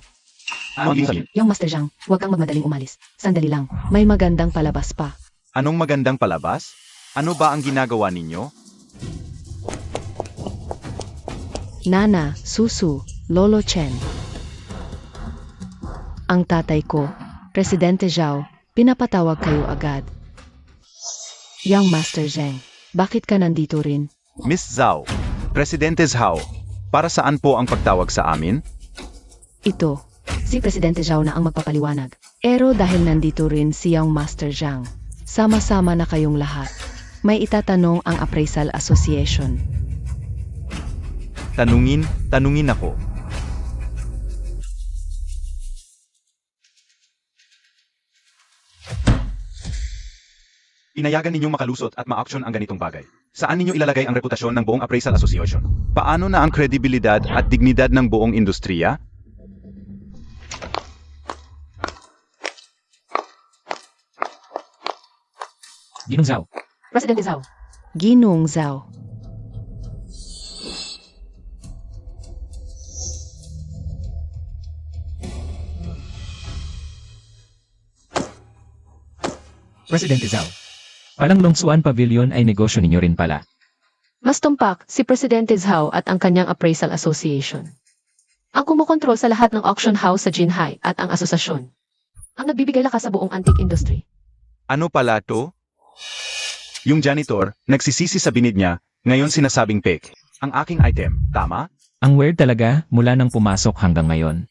Ano ang ibig sabihin? Yung Master Zhang, huwag kang magmadaling umalis. Sandali lang, may magandang palabas pa. Anong magandang palabas? Ano ba ang ginagawa ninyo? Nana, Susu, Lolo Chen. Ang tatay ko, Presidente Zhao, pinapatawag kayo agad. Young Master Zhang, bakit ka nandito rin? Miss Zhao, Presidente Zhao, para saan po ang pagtawag sa amin? Ito, si Presidente Zhao na ang magpapaliwanag. Pero dahil nandito rin si Young Master Zhang, sama-sama na kayong lahat. May itatanong ang Appraisal Association. Tanungin ako. Inayagan ninyong makalusot at ma-auction ang ganitong bagay. Saan ninyo ilalagay ang reputasyon ng buong Appraisal Association? Paano na ang kredibilidad at dignidad ng buong industriya? Ginong Zhao. Presidente Zhao, Ginong Zhao. Presidente Zhao. Palang Longsuan Pavilion ay negosyo ninyo rin pala. mas tumpak si Presidente Zhao at ang kanyang Appraisal Association. Ang kumukontrol sa lahat ng auction house sa Jinhai at ang asosasyon. Ang nagbibigay lakas sa buong antique industry. Ano pala to? Yung janitor, nagsisisi sa binid niya, ngayon sinasabing fake. Ang aking item, tama? Ang weird talaga mula nang pumasok hanggang ngayon.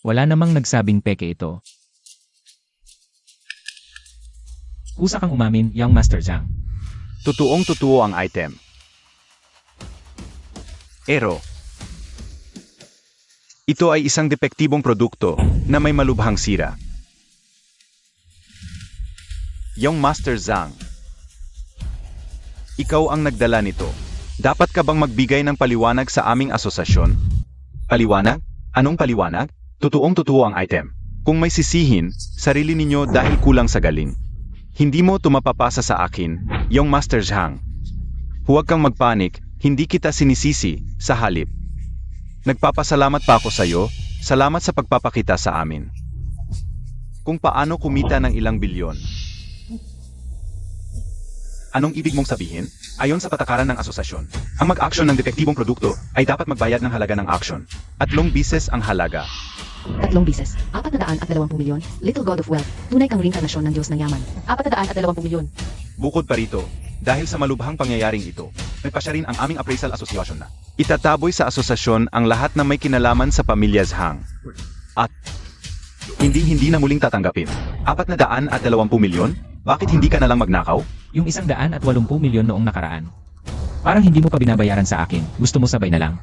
Wala namang nagsabing peke ito. Kusa kang umamin, Young Master Zhang. Totoong-totoo ang item. Ero. Ito ay isang depektibong produkto na may malubhang sira. Young Master Zhang. Ikaw ang nagdala nito. Dapat ka bang magbigay ng paliwanag sa aming asosasyon? Paliwanag? Anong paliwanag? Totoong-totoo ang item. Kung may sisihin, sarili ninyo dahil kulang sa galing. Hindi mo tumapapasa sa akin, Young Master Zhang. Huwag kang magpanik, hindi kita sinisisi, sa halip. Nagpapasalamat pa ako sa iyo, salamat sa pagpapakita sa amin. kung paano kumita ng ilang bilyon. Anong ibig mong sabihin? Ayon sa patakaran ng asosasyon, ang mag-aksyon ng depektibong produkto ay dapat magbayad ng halaga ng aksyon. 3 bises ang halaga. 3 bises. 420 milyon. Little God of Wealth. Tunay kang reinkarnasyon ng Diyos ng yaman. 420 milyon. Bukod pa rito, dahil sa malubhang pangyayaring ito, nagpasya rin ang aming appraisal association na itataboy sa asosasyon ang lahat na may kinalaman sa pamilya Zhang. At hindi na muling tatanggapin. 420 milyon? Bakit hindi ka nalang magnakaw? Yung 180 milyon noong nakaraan. Parang hindi mo pa binabayaran sa akin. Gusto mo sabay na lang.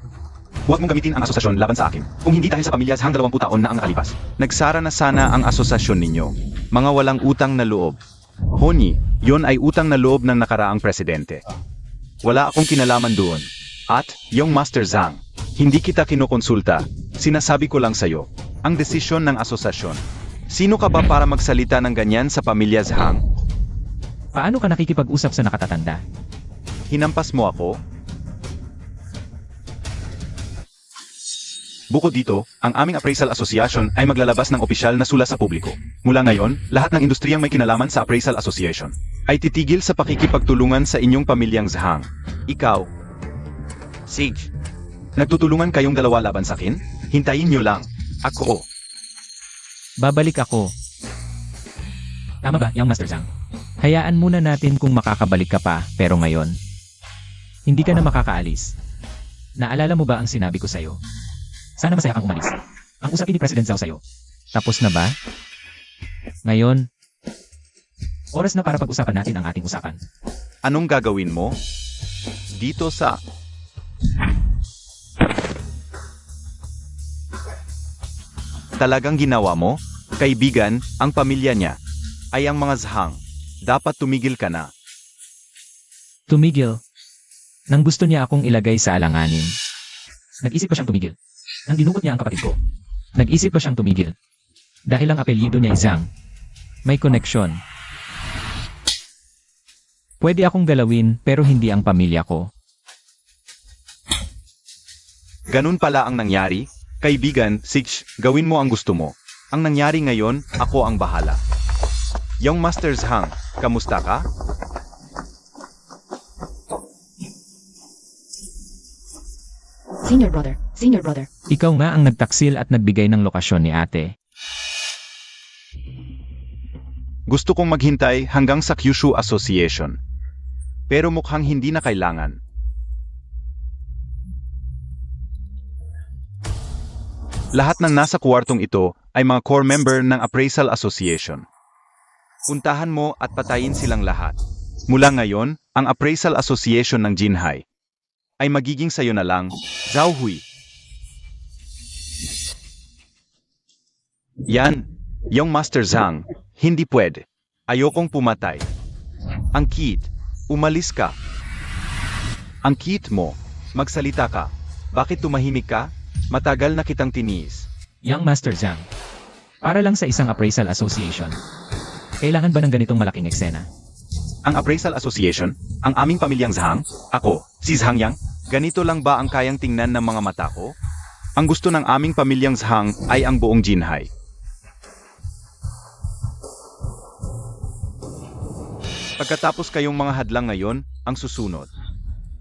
Huwag mong gamitin ang asosasyon laban sa akin. Kung hindi dahil sa pamilya Zhang 20 taon na ang nakalipas. Nagsara na sana ang asosasyon ninyo. Mga walang utang na loob. Honey, yon ay utang na loob ng nakaraang presidente. Wala akong kinalaman doon. At, yung Master Zhang, hindi kita kinukonsulta. Sinasabi ko lang sa'yo, ang desisyon ng asosasyon. Sino ka ba para magsalita ng ganyan sa pamilya Zhang? Paano ka nakikipag-usap sa nakatatanda? Hinampas mo ako? Bukod dito, ang aming appraisal association ay maglalabas ng opisyal na sulat sa publiko. Mula ngayon, lahat ng industriyang may kinalaman sa appraisal association ay titigil sa pakikipagtulungan sa inyong pamilyang Zhang. Ikaw, Sige, nagtutulungan kayong dalawa laban sa akin? Hintayin nyo lang. Ako. Babalik ako. Tama ba, yung Master Zhang? Hayaan muna natin kung makakabalik ka pa, pero ngayon, hindi ka na makakaalis. Naalala mo ba ang sinabi ko sa'yo? Sana masaya kang umalis. Ang usapin ni President Zhao sa'yo. Tapos na ba? Ngayon, oras na para pag-usapan natin ang ating usapan. Anong gagawin mo? Dito sa... Talagang ginawa mo? Kaibigan, ang pamilya niya ay ang mga Zhang. Dapat tumigil ka na. Tumigil. Nang gusto niya akong ilagay sa alanganin. Nag-isip pa siyang tumigil. Nang dinukot niya ang kapatid ko. Nag-isip pa siyang tumigil. Dahil ang apelyido niya ay Zhang. May koneksyon. Pwede akong galawin pero hindi ang pamilya ko. Ganun pala ang nangyari? Kaibigan, Six, gawin mo ang gusto mo. Ang nangyari ngayon, ako ang bahala. Yung Master Zhang, kamusta ka? Senior brother. Ikaw nga ang nagtaksil at nagbigay ng lokasyon ni ate. Gusto kong maghintay hanggang sa Kyushu Association. Pero mukhang hindi na kailangan. Lahat ng nasa kwartong ito ay mga core member ng Appraisal Association. Puntahan mo at patayin silang lahat. Mula ngayon, ang Appraisal Association ng Jinhai ay magiging sayo na lang, Zhao Hui. Yan, yung Master Zhang, hindi pwede. Ayokong pumatay. Ang Kit, umalis ka. Ang Kit mo, magsalita ka. Bakit tumahimik ka? Matagal na kitang tiniis. Young Master Zhang. Para lang sa isang appraisal association. Kailangan ba ng ganitong malaking eksena? Ang Appraisal Association, ang aming pamilyang Zhang, ako, si Zhang Yang, ganito lang ba ang kayang tingnan ng mga mata ko? Ang gusto ng aming pamilyang Zhang ay ang buong Jinhai. Pagkatapos kayong mga hadlang ngayon, ang susunod.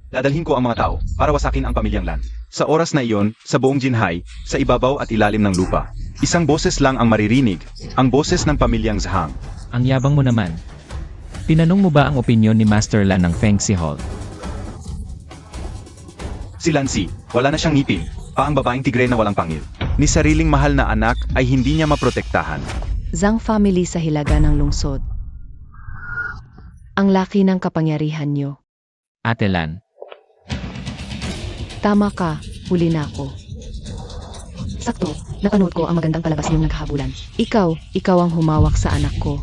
Dadalhin ko ang mga tao para wasakin ang pamilyang Lan. Sa oras na iyon, sa buong Jinhai, sa ibabaw at ilalim ng lupa. Isang boses lang ang maririnig, ang boses ng pamilyang Zhang. Ang yabang mo naman. Tinanong mo ba ang opinyon ni Master Lan ng Fengxi Hall? Si Lancy, wala na siyang ngipin, paang babaeng tigre na walang pangil. Ni sariling mahal na anak ay hindi niya maprotektahan. Zhang family sa hilaga ng lungsod. Ang laki ng kapangyarihan niyo. Ate Lan. Tama ka, huli na ako. Sakto, napanood ko ang magandang palabas niyong naghahabulan. Ikaw ang humawak sa anak ko.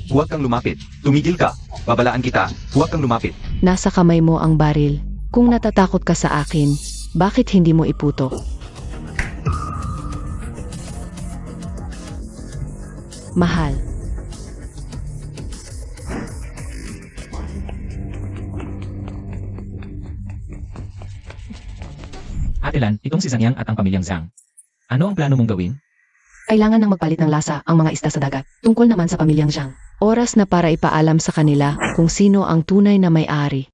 Huwag kang lumapit. Tumigil ka. Babalaan kita. Huwag kang lumapit. Nasa kamay mo ang baril. Kung natatakot ka sa akin, bakit hindi mo iputok? Mahal. Ate Lan, itong si Zhang Yang at ang pamilyang Zhang. Ano ang plano mong gawin? Kailangan ng magpalit ng lasa ang mga isda sa dagat. Tungkol naman sa pamilyang Zhang. Oras na para ipaalam sa kanila kung sino ang tunay na may-ari.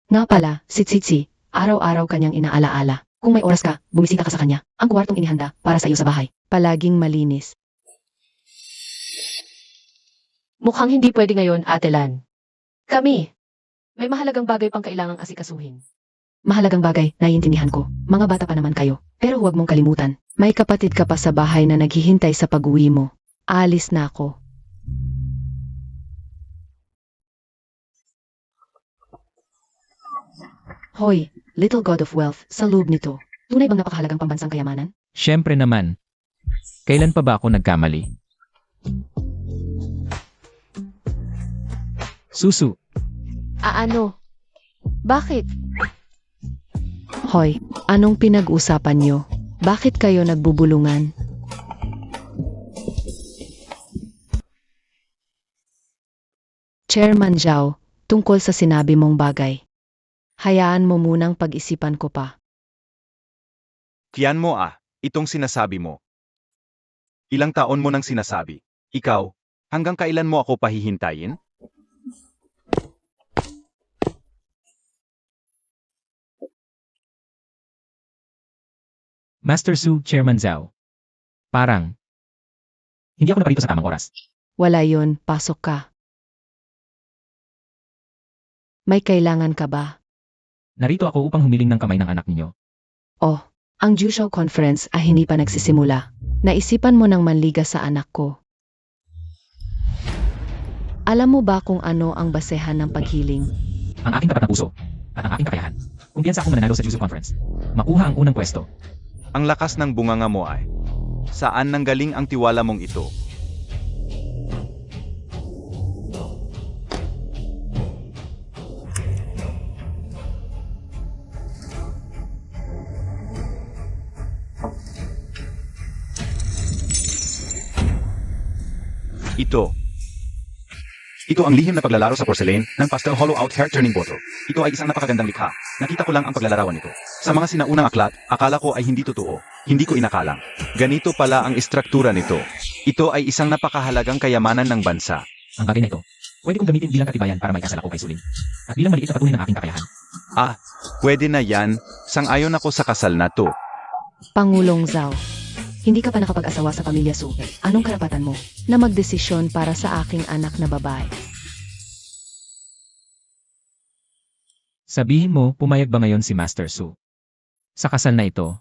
Nga pala, si Tsitsi, araw-araw kanyang inaalaala. Kung may oras ka, bumisita ka sa kanya. Ang kwartong inihanda para sa iyo sa bahay. Palaging malinis. Mukhang hindi pwede ngayon, Ate Lan. Kami. May mahalagang bagay pang kailangang asikasuhin. Mahalagang bagay, naiintindihan ko. Mga bata pa naman kayo. Pero huwag mong kalimutan. May kapatid ka pa sa bahay na naghihintay sa pag-uwi mo. Alis na ako. Hoy, little god of wealth, sa loob nito. Tunay bang napakahalagang pambansang kayamanan? Siyempre naman. Kailan pa ba ako nagkamali? Susu, Ano? Bakit? Hoy, anong pinag-usapan nyo? Bakit kayo nagbubulungan? Chairman Zhao, tungkol sa sinabi mong bagay. Hayaan mo munang pag-isipan ko pa. Kiyan mo itong sinasabi mo. Ilang taon mo nang sinasabi. Ikaw, hanggang kailan mo ako pahihintayin? Master Su, Chairman Zhao. Parang, hindi ako naparito sa tamang oras. Wala yon, pasok ka. May kailangan ka ba? Narito ako upang humiling ng kamay ng anak ninyo. Oh, ang Jusho Conference ay hindi pa nagsisimula. Naisipan mo ng manliga sa anak ko. Alam mo ba kung ano ang basehan ng paghiling? Ang aking tapat na puso at ang aking kakayahan. Kumpiyansa akong mananalo sa Juso Conference. Makuha ang unang pwesto. Ang lakas ng bunganga mo saan nanggaling ang tiwala mong ito? Ito ang lihim na paglalaro sa porcelain ng pastel hollow-out hair turning bottle. Ito ay isang napakagandang likha. Nakita ko lang ang paglalarawan nito. Sa mga sinaunang aklat, akala ko ay hindi totoo. Hindi ko inakalang. Ganito pala ang istruktura nito. Ito ay isang napakahalagang kayamanan ng bansa. Ang bagay na ito, pwede kong gamitin bilang katibayan para maikasal ako kay Suling. At bilang maliit na patunay ng aking kakayahan. Pwede na yan. Sang-ayon ako sa kasal na to. Pangulong Zhao, hindi ka pa nakapag-asawa sa pamilya Su. Anong karapatan mo na magdesisyon para sa aking anak na babae? Sabihin mo, pumayag ba ngayon si Master Su? Sa kasal na ito,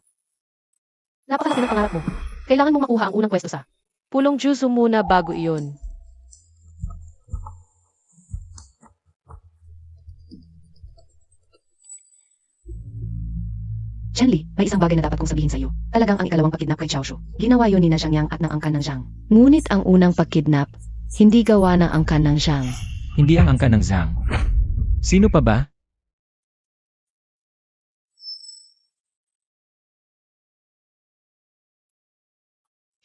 Napakalaki ng pangarap mo. Kailangan mong makuha ang unang pwesto sa Pulong Juso muna bago iyon. Chanli, may isang bagay na dapat kong sabihin sa iyo. Talagang ang ikalawang pagkidnap kay Chaoshu. Ginawa yun ni na Zhang Yang at ng angkan ng Zhang. Ngunit ang unang pagkidnap, hindi gawa ng angkan ng Zhang. hindi ang angka ng Zhang. Sino pa ba?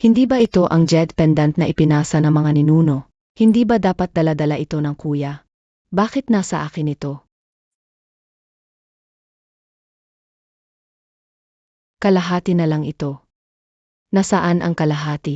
Hindi ba ito ang jade pendant na ipinasa ng mga ninuno? Hindi ba dapat dala-dala ito ng kuya? Bakit nasa akin ito? Kalahati na lang ito. Nasaan ang kalahati?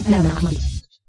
Alam na ako,